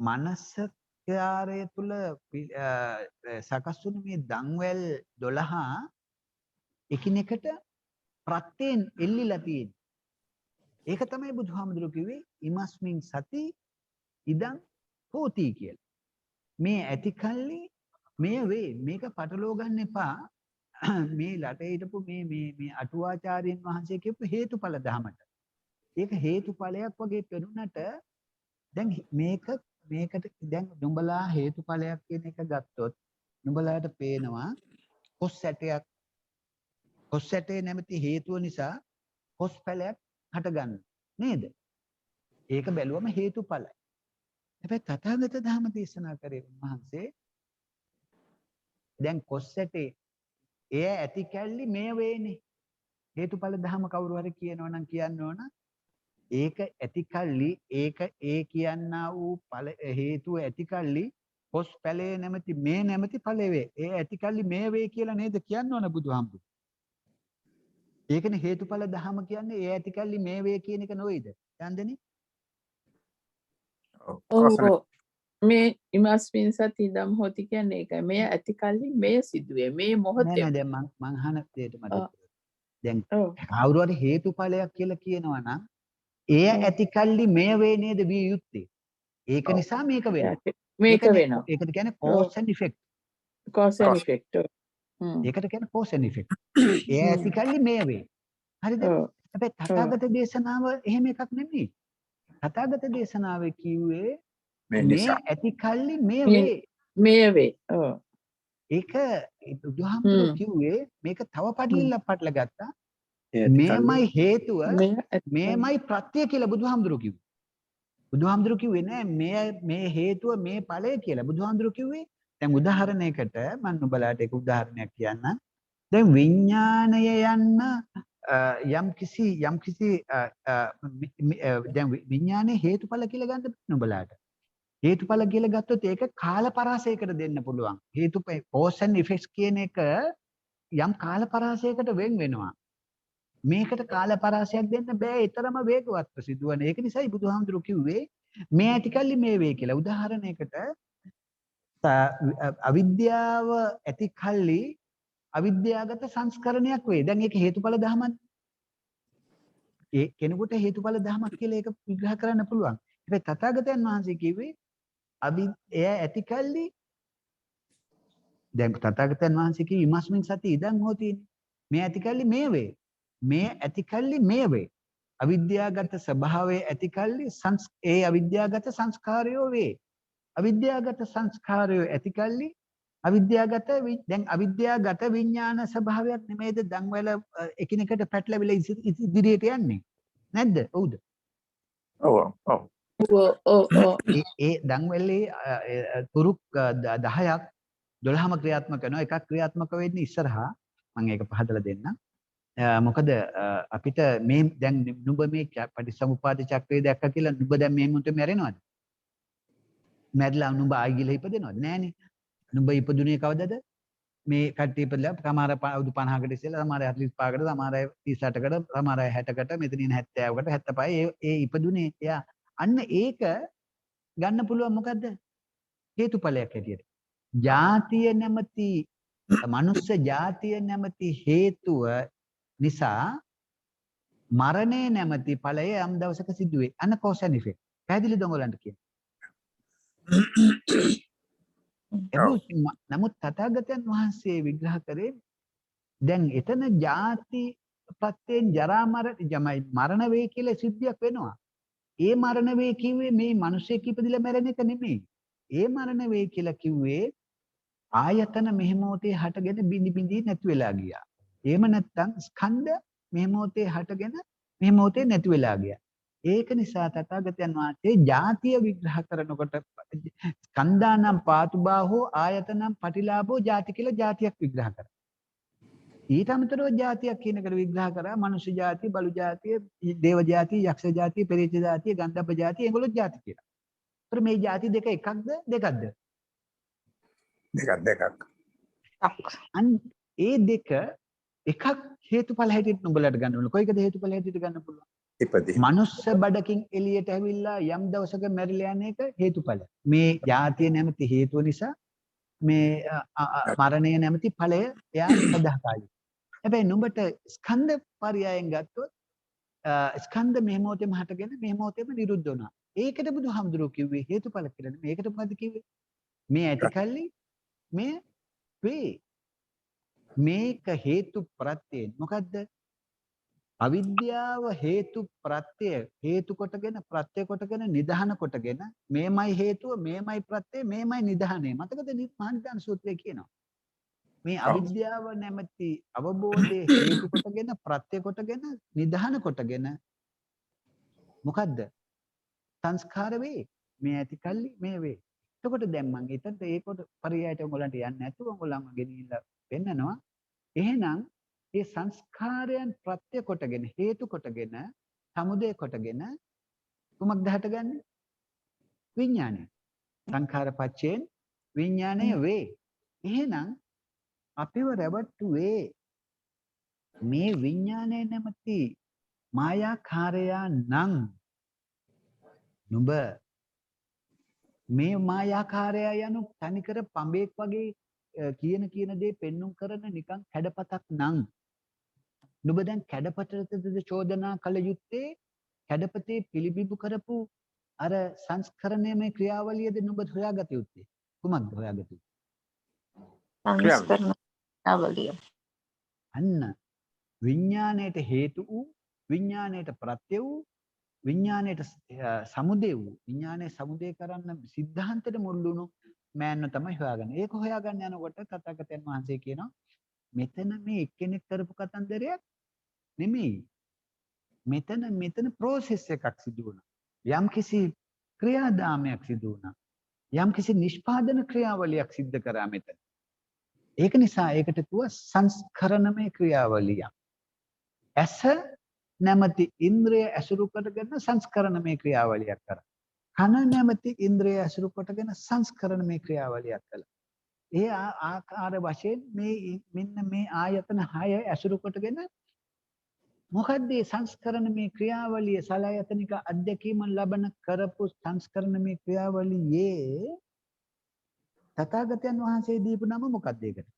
මනසකාරය තුල සකස් වුණු මේ දන්වැල් 12 එකිනෙකට ප්‍රත්‍යයෙන් එල්ලිලා තියෙන්නේ. ඒක තමයි බුදුහාමුදුරුවෝ කිව්වේ ඉමස්මින් සති ඉදං හෝති කියලා. මේ ඇති කල්ලි මේ වේ මේක පටලව ගන්න එපා. මේ ලටේ හිටපු මේ අටුවාචාර්යන් වහන්සේ කියපු හේතුඵල ධමයට. ඒක හේතුඵලයක් වගේ පෙනුනට දැන් මේකට දැන් නුඹලා හේතුඵලයක් කියන එක ගත්තොත් නුඹලාට පේනවා කොස් ඇටේ නැමැති හේතුව නිසා කොස් පැලයක් හටගන්න නේද? ඒක බැලුවම හේතුඵලයි. හැබැයි තථාගත ධර්ම දේශනා කරේ උන්වහන්සේ දැන් කොස් ඇටේ එය ඇති කැල්ලි මේ වේනේ. හේතුඵල ධර්ම කවුරු හරි කියනවා නම් කියන්න ඕන ඒක ඇති කල්ලි ඒක ඒ කියන්නා වූ ඵල හේතුව ඇති කල්ලි කොස් පැලේ නැමැති මේ නැමැති ඵලෙ වේ. ඒ ඇති කල්ලි මේ වේ කියලා නේද කියන්න ඕන බුදුහාමුදුරු. ඒකනේ හේතුඵල ධහම කියන්නේ ඒ ඇති කල්ලි මේ වේ කියන එක නෙවෙයිද? යන්දනේ. ඔව්. මේ ඉමස්මින් සති ඉදම් හොති කියන්නේ ඒකයි. මේ ඇති කල්ලි මේ සිදුවේ. මේ මොහොතේ. නෑ දැන් මං අහන දෙයට මට දැන් කවුරු හරි හේතුඵලයක් කියලා කියනවා නම් ඒ ඇති කල්ලි මේ වේ නේද විය යුත්තේ. ඒක නිසා මේක වෙනවා. මේක වෙනවා. ඒකට කියන්නේ cause and effect. cause and effect. ඒකට කියන්නේ cause and effect. ඒ ඇති කල්ලි මේ වේ. හරිද? හැබැයි තථාගත දේශනාව එහෙම එකක් නෙමෙයි. තථාගත දේශනාවේ කිව්වේ මේ ඇති කල්ලි මේ වේ. මේ වේ. ඔව්. ඒක බුදුහාමුදුරුවෝ කිව්වේ මේක තව පැටලිල්ලක් පටල ගත්තා. මේමයි හේතුව මේමයි ප්‍රත්‍ය කියලා බුදුහාමුදුරුවෝ කිව්වේ. බුදුහාමුදුරුවෝ කිව්වේ නෑ මේ හේතුව මේ ඵලය කියලා. බුදුහාමුදුරුවෝ කිව්වේ දැන් උදාහරණයකට මම නුඹලාට එක උදාහරණයක් කියන්නම්. දැන් විඥාණය යන්න යම් කිසි දැන් විඥානයේ හේතුඵල කියලා ගන්න නුඹලාට. හේතුඵල කියලා ගත්තොත් ඒක කාල පරාසයකට දෙන්න පුළුවන්. cause and effects කියන එක යම් කාල පරාසයකට වෙන් වෙනවා. මේකට කාල පරාසයක් දෙන්න බෑ. ඊතරම වේගවත් සිදුවන. ඒක නිසායි බුදුහාමුදුරුවෝ කිව්වේ මේ ඇතිකල්ලි මේ වේ කියලා. උදාහරණයකට අවිද්‍යාව ඇතිකල්ලි අවිද්‍යාවගත සංස්කරණයක් වේ. දැන් ඒක හේතුඵල ධමයක්. ඒ කෙනෙකුට හේතුඵල ධමයක් කියලා ඒක විග්‍රහ කරන්න පුළුවන්. හැබැයි තථාගතයන් වහන්සේ කිව්වේ එය ඇතිකල්ලි දැන් තථාගතයන් වහන්සේ කිව්ව ඉමස්මින් සති ඉදං හෝති. මේ ඇතිකල්ලි මේ වේ. මේ ඇතිකල්ලි මේ වේ. අවිද්‍යාගත ස්වභාවයේ ඇතිකල්ලි ඒ අවිද්‍යාගත සංස්කාරයෝ වේ. අවිද්‍යාගත සංස්කාරයෝ ඇතිකල්ලි අවිද්‍යාගත දැන් අවිද්‍යාගත විඥාන ස්වභාවයක් නෙමෙයිද දන්වල එකිනෙකට පැටලවිලා ඉදිරියට යන්නේ. නැද්ද? ඔව්ද? ඔව් ඔව්. ඒ දන්වලේ තුරුක් 10ක් 12ම ක්‍රියාත්මක කරනවා. එකක් ක්‍රියාත්මක වෙන්නේ ඉස්සරහා. මම ඒක පහදලා දෙන්නම්. මොකද අපිට මේ දැන් නුඹ මේ පටිච්චසමුප්පාද චක්‍රය දැක්ක කියලා නුඹ දැන් මේ මොහොතේ මැරෙනවද? මැරිලා නුඹ ආයි ගිහලා ඉපදෙනවද? නෑනේ. නුඹ ඉපදුනේ කවදද? මේ කට්ටිය ඉපදලා සමහර අවුරුදු 50කට ඉස්සෙල්ලා සමහර 45කට සමහර 38කට සමහර 60කට මෙතනින් 70කට 75 ඒ ඉපදුනේ එයා. අන්න ඒක ගන්න පුළුවන් මොකද්ද? හේතුඵලයක් හැටියට. ජාතිය නැමැති මනුස්ස ජාතිය නැමැති හේතුව නිසා මරණය නැමැති ඵලය යම් දවසක සිදුවේ. අන්න cause and effect. පැහැදිලිද ඔයගලන්ට කියන්නේ? නමුත් තථාගතයන් වහන්සේ විග්‍රහ කරේ දැන් එතන ජාති ප්‍රත්‍යයෙන් ජරා මරණ වේ කියලා සිද්ධියක් වෙනවා. ඒ මරණ වේ කිව්වේ මේ මිනිස්සෙක් ඉපදිලා මැරෙන එක නෙමෙයි. ඒ මරණ වේ කියලා කිව්වේ ආයතන මෙහෙමෝතේ හටගෙන බිඳි බිඳි නැති වෙලා ගියා. එහෙම නැත්නම් ස්කන්ධ මෙහෙමෝතේ හටගෙන මෙහෙමෝතේ නැති වෙලා ගියා. ඒක නිසා තථාගතයන් වහන්සේ ජාතිය විග්‍රහ කරනකොට ස්කන්ධානම් පාතුබාහෝ ආයතනම් පටිලාභෝ ජාති කියලා ජාතියක් විග්‍රහ කරා. ඊට අමතරව ජාතියක් කියන එකට විග්‍රහ කරා මනුෂ්‍ය ජාතිය, බලු ජාතිය, දේව ජාතිය, යක්ෂ ජාතිය, පෙරේත ජාතිය, ගන්ධබ්බ ජාතිය ඒගොල්ලෝ ජාති කියලා. ඒතර මේ ජාති දෙක එකක්ද දෙකක්ද? දෙකක්. අන්න ඒ දෙක එකක් හේතුඵල හැටියට නුඹලට ගන්න ඕන. කොයිකද හේතුඵල හැටියට ගන්න පුළුවන්? ඉපදී. මනුස්ස බඩකින් එළියට ඇවිල්ලා යම් දවසක මැරිලා යන එක හේතුඵල. මේ ජාතිය නැමැති හේතුව නිසා මේ මරණය නැමැති ඵලය එයා සදාකාලික. හැබැයි නුඹට ස්කන්ධ පරයයන් ගත්තොත් ස්කන්ධ මේ මොහොතේම හටගෙන මේ මොහොතේම නිරුද්ධ වුණා. ඒකට බුදුහාමුදුරුවෝ කිව්වේ හේතුඵල කියලා. මේකට මොකද්ද කිව්වේ? මේ ඇතිකල්ලි මේ වේ. මේක හේතු ප්‍රත්‍යයෙන් මොකද්ද? අවිද්‍යාව හේතු ප්‍රත්‍ය හේතු කොටගෙන ප්‍රත්‍ය කොටගෙන නිධාන කොටගෙන මේමයි හේතුව මේමයි ප්‍රත්‍ය මේමයි නිධානය. මතකද මහානිදාන සූත්‍රය කියනවා. මේ අවිද්‍යාව නැමැති අවබෝධයේ හේතු කොටගෙන ප්‍රත්‍ය කොටගෙන නිධාන කොටගෙන මොකද්ද? සංස්කාර වේ. මේ ඇති කල්ලි මේ වේ. එතකොට දැන් මම හිතන්නේ ඒකට පරියයට ඔයගොල්ලන්ට යන්නේ නැතුව ඔයගොල්ලන්ම ගෙනිහිල්ලා පෙන්නනවා. එහෙනම් මේ සංස්කාරයන් ප්‍රත්‍ය කොටගෙන හේතු කොටගෙන සමුදය කොටගෙන කුමක්ද හටගන්නේ? විඥානය. සංඛාර පච්චයෙන් විඥානය වේ. එහෙනම් අපිව රැවට්ටුවේ මේ විඥානය නැමැති මායාකාරයා නම් නුඹ මේ මායාකාරයා යනු තනිකර පඹෙක් වගේ කියන දේ පෙන්눔 කරන නිකන් කැඩපතක් නම් නුඹ දැන් කැඩපතටද චෝදනා කළ යුත්තේ කැඩපතේ පිළිබිඹු කරපු අර සංස්කරණයේ ක්‍රියාවලියද නුඹ හොයාගත යුත්තේ කුමක්ද හොයාගත යුත්තේ? සංස්කරණ ක්‍රියාවලිය. අන්න විඥාණයට හේතු වූ විඥාණයට ප්‍රත්‍ය වූ විඥාණයට සමුදය වූ විඥානයේ සමුදය කරන්න සිද්ධාන්තයට මුල් වුණු මෑන්න තමයි හොයාගන්නේ. ඒක හොයාගන්න යනකොට තථාගතයන් වහන්සේ කියනවා මෙතන මේ එක්කෙනෙක් කරපු කතන්දරයක් නෙමෙයි. මෙතන process එකක් සිදු වුණා. යම්කිසි ක්‍රියාදාමයක් සිදු වුණා. යම්කිසි නිෂ්පාදන ක්‍රියාවලියක් සිද්ධ කරා මෙතන. ඒක නිසා ඒකට කිව්වා සංස්කරණමය ක්‍රියාවලිය. ඇස නැමැති ඉන්ද්‍රිය ඇසුරු කරගෙන සංස්කරණමය ක්‍රියාවලියක් කරා. කන නැමැති ඉන්ද්‍රිය ඇසුරු කොටගෙන සංස්කරණමය ක්‍රියාවලියක් කළා. ඒ ආකාර වශයෙන් මෙන්න මේ ආයතන 6 ඇසුරු කොටගෙන මොකද්ද මේ සංස්කරණමය ක්‍රියාවලිය සලආයතනික අධ්‍යක්ීම ලබන කරපු සංස්කරණමය ක්‍රියාවලියේ තථාගතයන් වහන්සේ දීපු නම මොකක්ද ඒකට?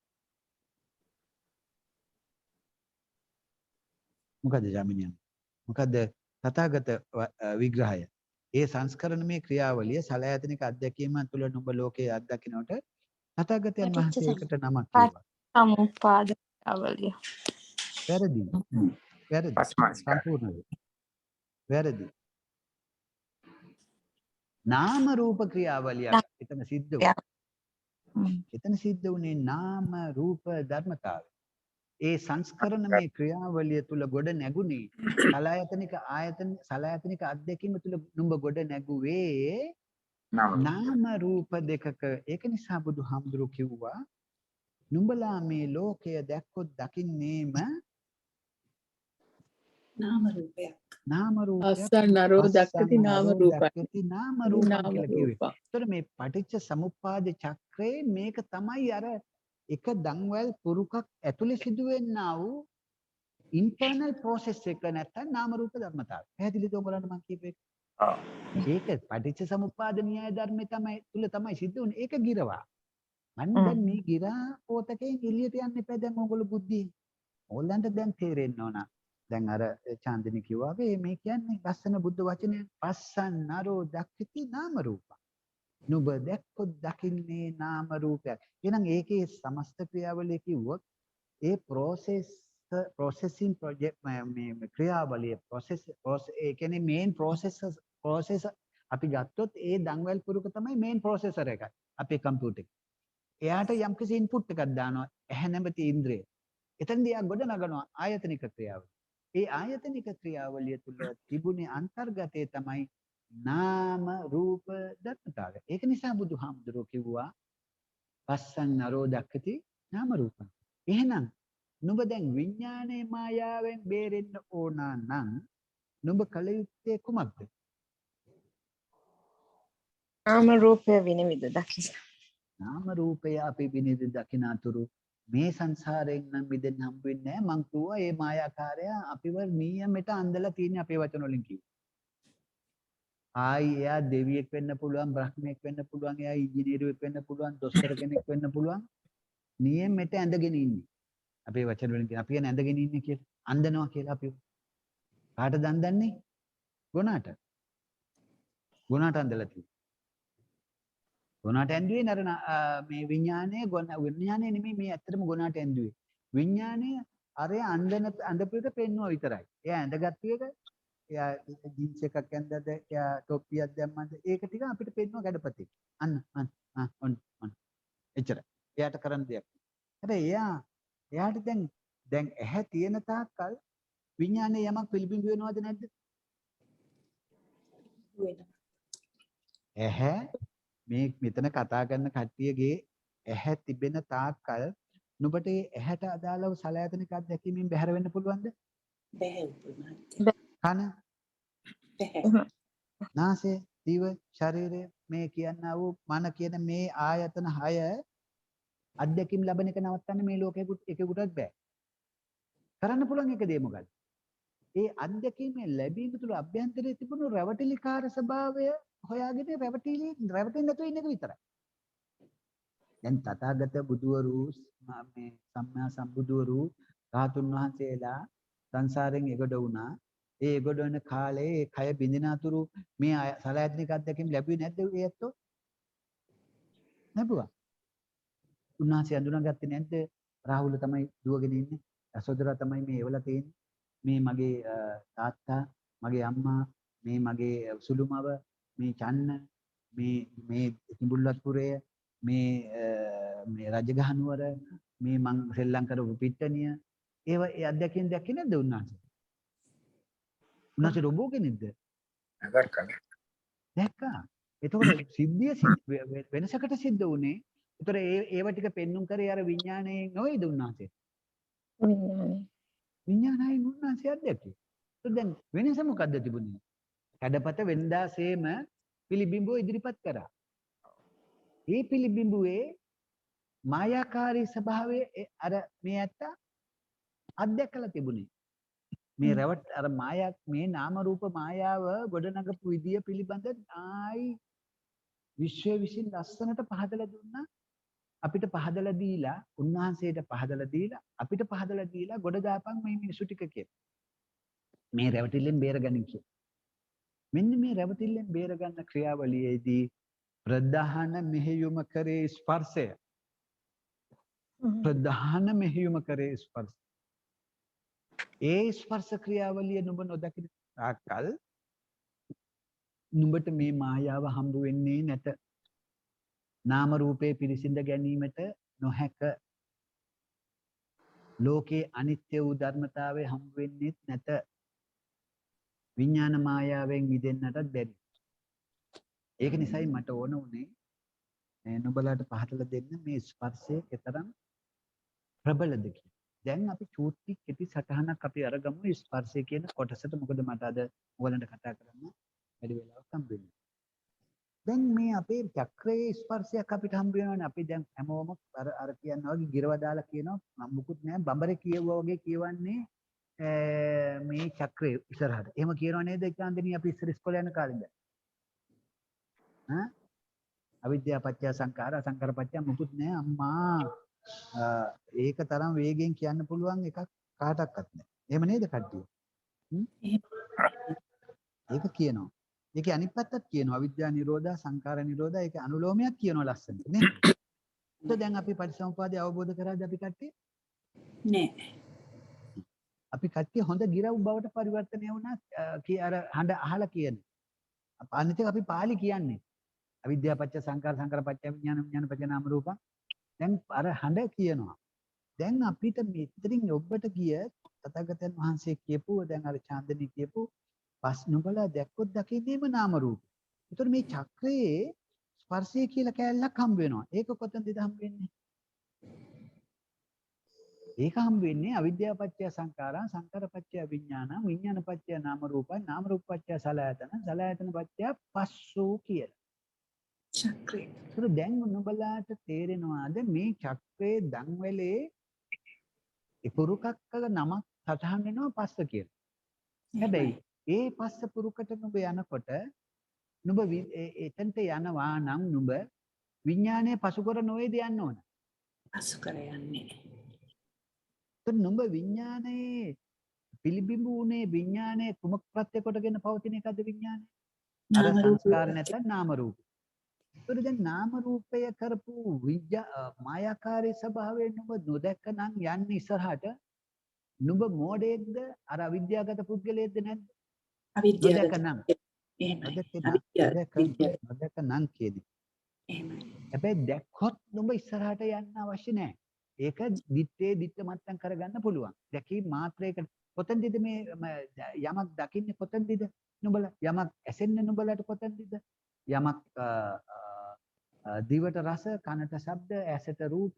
මොකද්ද ජාමිනියන්? මොකද්ද තථාගත විග්‍රහය? ඒ සංස්කරණමය ක්‍රියාවලිය සලආයතනික අධ්‍යක්ීම තුළ නුඹ ලෝකයේ අත්දකින්නට තථාගතයන් පටිච්ච වහන්සේ ඒකට නමක් කිව්වා. සමුප්පාද ක්‍රියාවලිය. වැරදි. වැරදි. පස්මස්කාර. සම්පූර්ණයි. වැරදි. නාම රූප ක්‍රියාවලියක් එතන සිද්ධ වුණා. එතන සිද්ධ වුණේ නාම රූප ධර්මතාවය. ඒ සංස්කරණමය ක්‍රියාවලිය තුල ගොඩ නැගුණේ සලායතනික අධ්‍යක්ීම තුල නුඹ ගොඩ නැගුවේ නාම රූප දෙකක. ඒක නිසා බුදුහාමුදුරුවෝ කිව්වා නුඹලා මේ ලෝකය දැක්කොත් දකින්නේම නාම රූපයක්. නාම රූපයක්. අස්සන්නරෝ දක්කති නාම රූපයි. නාම රූපම් නාම කියලා කිව්වේ. රූපං. ඒතර මේ පටිච්ච සමුප්පාද චක්‍රේ මේක තමයි අර එක දන්වැල් පුරුකක් ඇතුලේ සිදුවෙන්නා වූ ඉන්ටර්නල් ප්‍රොසෙස් එක නැත්තම් නාම රූප ධර්මතාවය. පැහැදිලිද ඔයගොල්ලන්ට මම කියපේ? ඒක පටිච්ච සමුප්පාද න්‍යාය ධර්මයේ තමයි තුල තමයි සිද්ධ වුනේ. ඒක ගිරවා. මම දැන් මේ ගිරා පොතකෙන් එළියට යන්න එපා දැන් ඕගොල්ලෝ බුද්ධිය. ඕගොල්ලන්ට දැන් තේරෙන්න ඕන. දැන් අර චාන්දිනී කිව්වා වගේ මේ කියන්නේ ලස්සන බුද්ධ වචනය පස්සන්නරෝ දක්ඛති නාම රූප. නුඹ දැක්කොත් දකින්නේ නාම රූපයක්. එහෙනම් ඒකේ සමස්ත ක්‍රියාවලිය කිව්වොත් ඒ processing project මේ ක්‍රියාවලිය ඒ කියන්නේ main process අපි ගත්තොත් ඒ දන්වැල් පුරුක තමයි main processor එක. අපේ කම්පියුටර් එක. එයාට යම්කිසි input එකක් දානවා ඇහැ නැමැති ඉන්ද්‍රිය. එතනදී එයා ගොඩ නගනවා ආයතනික ක්‍රියාවලිය. ඒ ආයතනික ක්‍රියාවලිය තුල තිබුණේ අන්තර්ගතයේ තමයි නාම රූප ධර්මතාවය. ඒක නිසා බුදුහාමුදුරුවෝ කිව්වා පස්සන්නරෝ දක්ඛති නාම රූපං. එහෙනම් නුඹ දැන් විඥානයේ මායාවෙන් බේරෙන්න ඕන නම් නුඹ කල යුත්තේ කුමක්ද? නාම රූපය විනිවිද දකින්න. නාම රූපය අපි විනිවිද දකින අතුරු මේ සංසාරයෙන් නම් මිදෙන්න හම්බ වෙන්නේ නැහැ. මං කිව්වා මේ මායාකාරය අපිව නියමෙට අන්දලා තියෙන අපේ වචන වලින් කිව්වා. ආයි එයා දෙවියෙක් වෙන්න පුළුවන්, බ්‍රහ්මයෙක් වෙන්න පුළුවන්, එයා ඉංජිනේරුවෙක් වෙන්න පුළුවන්, දොස්තර කෙනෙක් වෙන්න පුළුවන්. නියමෙට ඇඳගෙන ඉන්නේ. අපේ වචන වලින් කියන අපි කියන ඇඳගෙන ඉන්නේ කියලා. අන්දනවා කියලා අපි. කාටද අන්දන්නේ? ගුණාට. ගුණාට අන්දලා තියෙනවා. ගුණාට ඇඳුවේ නර මේ විඥානයේ විඥානයේ නෙමෙයි මේ ඇත්තටම ගුණාට ඇඳුවේ. විඥානය අරේ අඳපු එක පෙන්නුවා විතරයි. එයා ඇඳගත්තු එක එයා ජීන්ස් එකක් ඇඳද එයා ටොප්පියක් දැම්මද ඒක ටික අපිට පෙන්නුවා ගැඩපතේ. අන්න ඔන්න එච්චරයි. එයාට කරන්න දෙයක්. හැබැයි එයාට දැන් ඇහැ තියෙන තාක්කල් විඥානයේ යමක් පිළිබිඹු වෙනවද නැද්ද? ඇහැ මේ මෙතන කතා කරන කට්ටියගේ ඇහැ තිබෙන තාක්කල් නුඹට ඇහැට අදාළව සලආයතනික අත්දැකීමෙන් බැහැර වෙන්න පුළුවන්ද? බැහැ උපමාත්. කන, බැහැ. නාසය, දිව, ශරීරය මේ කියනා වූ මන කියන මේ ආයතන 6 අත්දැකීම් ලැබෙන එක නවත්තන්න මේ ලෝකෙකටත් බෑ. කරන්න පුළුවන් එක දේ මොකද්ද? ඒ අත්දැකීමේ ලැබීම තුළ අභ්‍යන්තරයේ තිබුණු රැවටිලිකාර ස්වභාවය හොයාගෙන රැවටෙන්නේ නැතුව ඉන්න එක විතරයි. දැන් තථාගත බුදුවරු මේ සම්මා සම්බුදුවරු රාතුන් වහන්සේලා සංසාරයෙන් එගොඩ වුණා. ඒ එගොඩ වෙන කාලේ ඒ කය බින්දින අතුරු මේ සලආයතනික අත්දැකීම් ලැබුවේ නැද්ද ඒ ඇත්තෝ? ලැබුවා. උන්වහන්සේ අඳුනගත්තේ නැද්ද? රාහුල තමයි දුවගෙන ඉන්නේ. යසෝදරා තමයි මේ එවලා තියෙන්නේ. මේ මගේ තාත්තා, මගේ අම්මා, මේ මගේ සුළුමව, මේ චන්න, මේ කිඹුල්වත්පුරය, මේ රජගහ නුවර, මේ මං ශ්‍රී ලංකාවේ පිට්ටනිය, ඒව ඒ අධ්‍යක්ෂින් දැක්කේ නැද්ද උන්වහන්සේ? උන්වහන්සේ රොබෝ කෙනෙක්ද? දැක්කා. එතකොට සිද්ධිය වෙනසකට සිද්ධ වුණේ. ඒතර ඒව ටික පෙන්눔 කරේ අර විඥාණයෙන් නොවේද උන්වහන්සේ? විඥානයි උන්වහන්සේ අධ්‍යක්ෂයි. දැන් වෙනස මොකද්ද තිබුණේ? කඩපත වෙනදාසේම පිළිබිඹුව ඉදිරිපත් කරා. මේ පිළිබිඹුවේ මායාකාරී ස්වභාවය අර මේ ඇත්ත අධ්‍යක්ෂලා තිබුණේ. මේ රැවට අර මායා මේ නාම රූප මායාව ගොඩනගපු විදිය පිළිබඳ ආයි විශ්වය විසින් ලස්සනට පහදලා දුන්නා. අපිට පහදලා දීලා උන්වහන්සේට පහදලා දීලා අපිට පහදලා දීලා ගොඩ දාපන් මේ මිනිසු ටික කියලා. මේ රැවටිල්ලෙන් බේරගන්න කියලා. මෙන්න මේ රැවටිල්ලෙන් බේරගන්න ක්‍රියාවලියේදී ප්‍රධාන මෙහෙයුම කරේ ස්පර්ශය. ප්‍රධාන මෙහෙයුම කරේ ස්පර්ශ. ඒ ස්පර්ශ ක්‍රියාවලිය නුඹ නොදකින තාක්කල් නුඹට මේ මායාව හම්බ වෙන්නේ නැත. නාම රූපේ පිරිසිඳ ගැනීමට නොහැක. ලෝකේ අනිත්‍ය වූ ධර්මතාවය හම්බ වෙන්නේ නැත. විඥාන මායාවෙන් මිදෙන්නටත් බැරි. ඒක නිසායි මට ඕන උනේ නුඹලාට පහදලා දෙන්න මේ ස්පර්ශය කෙතරම් ප්‍රබලද කියලා. දැන් අපි චූටි කෙටි සටහනක් අපි අරගමු ස්පර්ශය කියන කොටසට. මොකද මට අද ඔයගලන්ට කතා කරන්න වැඩි වෙලාවක් හම්බ වෙන්නේ. දැන් මේ අපේ චක්‍රයේ ස්පර්ශයක් අපිට හම්බ වෙනවානේ. අපි දැන් හැමෝම අර කියනවා වගේ ගිරව දාලා කියනවා මුකුත් නැහැ බඹරේ කියවුවා වගේ කියවන්නේ මේ චක්‍රයේ ඉස්සරහට. එහෙම කියනව නේද චාන්දිනී අපි ඉස්සර ඉස්කෝලේ යන කාලේ ඉඳන්. අවිද්‍යාව පත්‍ය සංඛාර සංඛාර පත්‍ය මුකුත් නැහැ අම්මා. ඒක තරම් වේගෙන් කියන්න පුළුවන් එකක් කාටවත් නැහැ. එහෙම නේද කට්ටිය? ඒක කියනවා. ඒකේ අනිත් පැත්තත් කියනවා අවිද්‍යා නිරෝධා සංඛාර නිරෝධා. ඒකේ අනුලෝමයක් කියනවා ලස්සනට නේද? දැන් අපි පටිසමුපාදය අවබෝධ කරාද අපි කට්ටිය? නෑ. අපි කට්ටිය හොඳ ගිරව් බවට පරිවර්තනය වුණා අර හඬ අහලා කියන්නේ. අනිත් එක අපි පාලි කියන්නේ. අවිද්‍යා පත්‍ය සංඛාර සංඛාර පත්‍ය විඥාන විඥාන පත්‍ය නාම රූප. දැන් අර හඬ කියනවා. දැන් අපිට මෙතනින් ඔබට කිය තථාගතයන් වහන්සේ කියපුව දැන් අර චාන්දනී කියපු පස් නුඹලා දැක්කොත් දකින්නේම නාම රූප. ඒතර මේ චක්‍රයේ ස්පර්ශය කියලා කැලලක් හම්බ වෙනවා. ඒක කොතනද හම්බ වෙන්නේ? ඒක හම්බ වෙන්නේ අවිද්‍යාව පත්‍ය සංඛාරා සංඛාර පත්‍ය විඥාන විඥාන පත්‍ය නාම රූප නාම රූප පත්‍ය සලආයතන සලආයතන පත්‍ය පස්සෝ කියලා. චක්‍රය. ඒතර දැන් නුඹලාට තේරෙනවාද මේ චක්‍රයේ දන්වැලේ පුරුකක්ක නමක් සටහන් වෙනවා පස්ස කියලා. හැබැයි ඒ පස්ස පුරුකට නුඹ යනකොට නුඹ එතනට යනවා නම් නුඹ විඥානයේ පසුකර නොවේද යන්න ඕන. පසු කර යන්නේ. නුඹ විඥානයේ පිළිබිඹු උනේ විඥානයේ කුමක් ප්‍රත්‍ය කොටගෙන පවතින එකද විඥානය? අර සංස්කාර නැත්නම් නාම රූප. ඒතර දැන් නාම රූපය කරපු මායාකාරී ස්වභාවයෙන් නුඹ නොදැක්කනම් යන්නේ ඉස්සරහට නුඹ මෝඩයෙක්ද අර අවිද්‍යාවගත පුද්ගලයෙක්ද නැද්ද? අවිද්‍යාව. නොදැකනම් කියන්නේ. හැබැයි දැක්කොත් නුඹ ඉස්සරහට යන්න අවශ්‍ය නැහැ. ඒක දිත්තේ දිත්ත මත්තම් කරගන්න පුළුවන්. දැකීම මාත්‍රයකට කොතනදද මේ යමක් දකින්නේ කොතනදද? නුඹලා යමක් ඇසෙන්නේ නුඹලාට කොතනදද? යමක් දිවට රස, කනට ශබ්ද, ඇසට රූප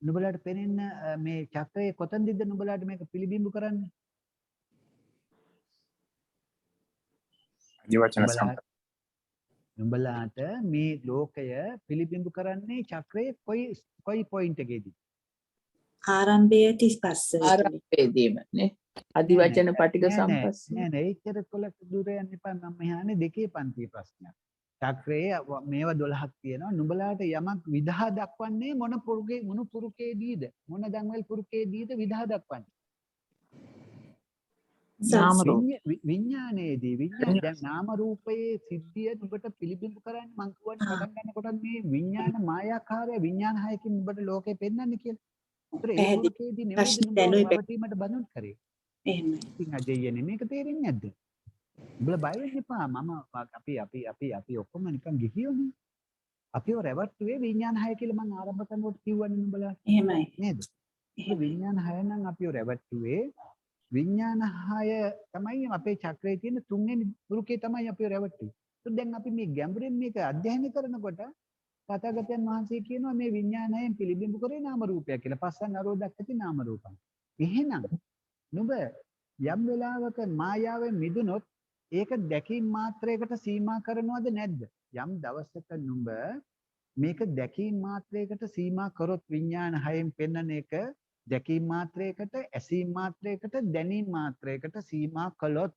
නුඹලාට පෙනෙන මේ චක්‍රයේ කොතනදද නුඹලාට මේක පිළිබිඹු කරන්නේ? නුඹලාට මේ ලෝකය පිළිබිඹු කරන්නේ චක්‍රයේ කොයි පොයින්ට් එකේදී? ආරම්භයේදී ස්පර්ශ. ආරම්භයේදීම නේ. අදි වචන පටික සම්පස්ස. නෑ ඒච්චර කොලක් දුර යන්න එපා. මම මෙහානේ දෙකේ පන්තියේ ප්‍රශ්නයක්. චක්‍රයේ මේවා 12ක් තියෙනවා. නුඹලාට යමක් විදහා දක්වන්නේ මොන පුරුකේදීද? මොන දන්වැල් පුරුකේදීද විදහා දක්වන්නේ? නාම රූප. විඥානයේදී දැන් නාම රූපයේ සිද්ධිය නුඹට පිළිබිඹු කරන්නේ මං කියවනේ පටන් ගන්නකොට මේ විඥාන මායාකාරය විඥාන හයකින් නුඹට ලෝකේ පෙන්වන්නේ කියලා. ඒතර ඒ පුරුකේදී නෙමෙයි නුඹ පවතීමට බඳුන් කරේ. එහෙමයි. ඉතින් අජයනේ මේක තේරෙන්නේ නැද්ද? උඹලා බය වෙන්න එපා. අපි ඔක්කොම නිකන් ගිහියෝනේ. අපිව රැවට්ටුවේ විඥාන හය කියලා මම ආරම්භ කරනකොට කිව්වනේ නුඹලා. එහෙමයි. නේද? ඒ විඥාන හය නම් අපිව රැවට්ටුවේ විඥාන හය තමයි අපේ චක්‍රයේ තියෙන තුන්වෙනි පුරුකේ තමයි අපිව රැවට්ටුවේ. ඒත් දැන් අපි මේ ගැඹුරින් මේක අධ්‍යයනය කරනකොට තථාගතයන් වහන්සේ කියනවා මේ විඥානයෙන් පිළිබිඹු කරේ නාම රූපයක් කියලා. පස්සන් අරෝධක් ඇති නාම රූපං. එහෙනම් නුඹ යම් වෙලාවක මායාවෙන් මිදුනොත් ඒක දැකීම් මාත්‍රයකට සීමා කරනවද නැද්ද? යම් දවසක නුඹ මේක දැකීම් මාත්‍රයකට සීමා කරොත් විඥාන හයෙන් පෙන්වන එක දැකීම් මාත්‍රයකට, ඇසීම් මාත්‍රයකට, දැනීම් මාත්‍රයකට සීමා කළොත්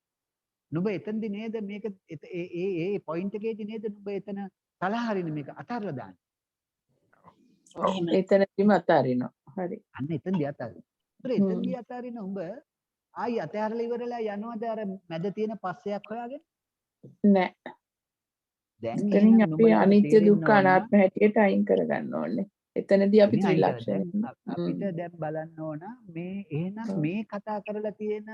නුඹ එතනදී නේද මේක ඒ පොයින්ට් එකේදී නේද නුඹ එතන තලහරින මේක අතහැරලා දාන්නේ. එතනදිම අතාරිනවා. හරි. අන්න එතනදී අතහැරිනවා. එතනදී අතහැරින උඹ ආයි අතහැරලා ඉවරලා යනවද අර මැද තියෙන පස්සයක් හොයාගෙන? නෑ. දැන් එතනින් අපි අනිත්‍ය දුක්ඛ අනාත්ම හැටියට අයින් කරගන්න ඕනේ. එතනදී අපි ඉතින් අයියෝ, ත්‍රිලක්ෂණ දැන් අපිට දැන් බලන්න ඕන මේ එහෙනම් මේ කතා කරලා තියෙන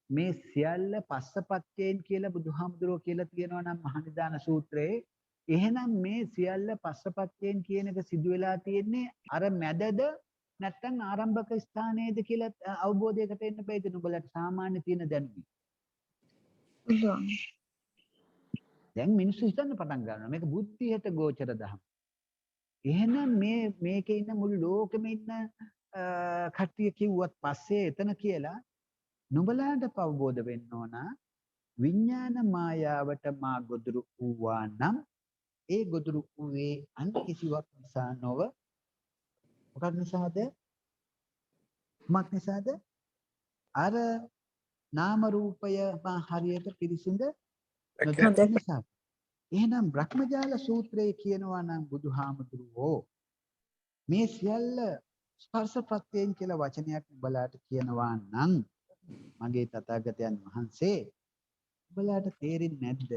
මේ සියල්ල පස්සපච්චයෙන් කියලා බුදුහාමුදුරුවෝ කියලා තියෙනවා නම් මහනිදාන සූත්‍රයේ එහෙනම් මේ සියල්ල පස්සපච්චයෙන් කියන එක සිදු වෙලා තියෙන්නේ අර මැදද නැත්නම් ආරම්භක ස්ථානයේද කියලා අවබෝධයකට එන්න බෑද නුඹලට සාමාන්‍ය තියෙන දැනුම. පුළුවන්. දැන් මිනිස්සු හිතන්න පටන් ගන්නවා මේක බුද්ධියට ගෝචර දහම. එහෙනම් මේකේ ඉන්න මුළු ලෝකෙම ඉන්න කට්ටිය කිව්වත් පස්සේ එතන කියලා නුඹලාට අවබෝධ වෙන්න ඕන විඥාන මායාවට මා ගොදුරු වූවා නම් ඒ ගොදුරු වූවේ අන් කිසිවක් නිසා නොව මොකක් නිසාද? මොකක් නිසාද? අර නාම රූපය මා හරියට පිරිසිඳ නොදැක්ක නිසා. එහෙනම් බ්‍රහ්මජාල සූත්‍රයේ කියනවා නම් බුදුහාමුදුරුවෝ මේ සියල්ල ස්පර්ශ ප්‍රත්‍යයෙන් කියලා වචනයක් උඹලාට කියනවා නම් මගේ තථාගතයන් වහන්සේ උඹලාට තේරෙන්නේ නැද්ද?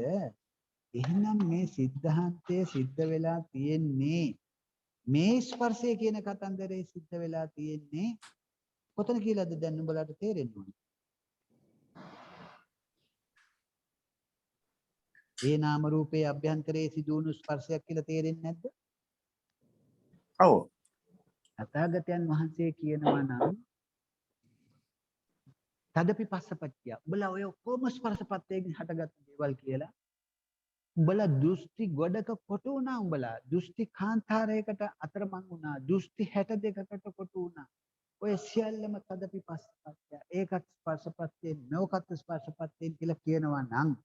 එහෙනම් මේ සිද්ධාන්තය සිද්ධ වෙලා තියෙන්නේ මේ ස්පර්ශය කියන කතන්දරේ සිද්ධ වෙලා තියෙන්නේ කොතන කියලාද දැන් උඹලාට තේරෙන්න ඕනේ. ඒ නාම රූපයේ අභ්‍යන්තරයේ සිදුවුණු ස්පර්ශයක් කියලා තේරෙන්නේ නැද්ද? ඔව්. තථාගතයන් වහන්සේ කියනවා නම් තදපි පස්සපච්චය. උඹලා ඔය ඔක්කොම ස්පර්ශපත්යෙන් හටගත් දේවල් කියලා. උඹලා දෘෂ්ටි ගොඩක කොටු වුණා උඹලා. දෘෂ්ටි කාන්තාරයකට අතරමං වුණා. දෘෂ්ටි 62කට කොටු වුණා. ඔය සියල්ලම තදපි පස්සපච්චය. ඒකත් ස්පර්ශපත්යෙන් නොකත් ස්පර්ශපත්යෙන් කියලා කියනවා නම්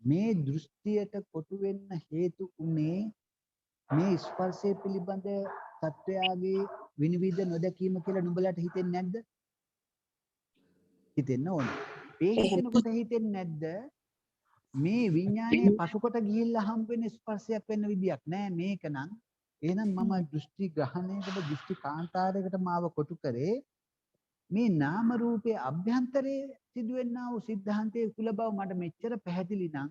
මේ දෘෂ්ටියට කොටු වෙන්න හේතු උනේ මේ ස්පර්ශය පිළිබඳ සත්‍යයගේ විනිවිද නොදැකීම කියලා නුඹලට හිතෙන්නේ නැද්ද? හිතෙන්න ඕනේ. ඒ හිතෙනකොට හිතෙන්නේ නැද්ද? මේ විඥානයේ පසුකොට ගිහිල්ලා හම් වෙන ස්පර්ශයක් වෙන්න විදියක් නෑ මේක නම්. එහෙනම් මම දෘෂ්ටි ග්‍රහණයකට දෘෂ්ටි කාන්තාරයකට මාව කොටු කරේ මේ නාම රූපයේ අභ්‍යන්තරයේ සිදුවෙනා වූ සිද්ධාන්තයේ කුල බව මට මෙච්චර පැහැදිලි නම්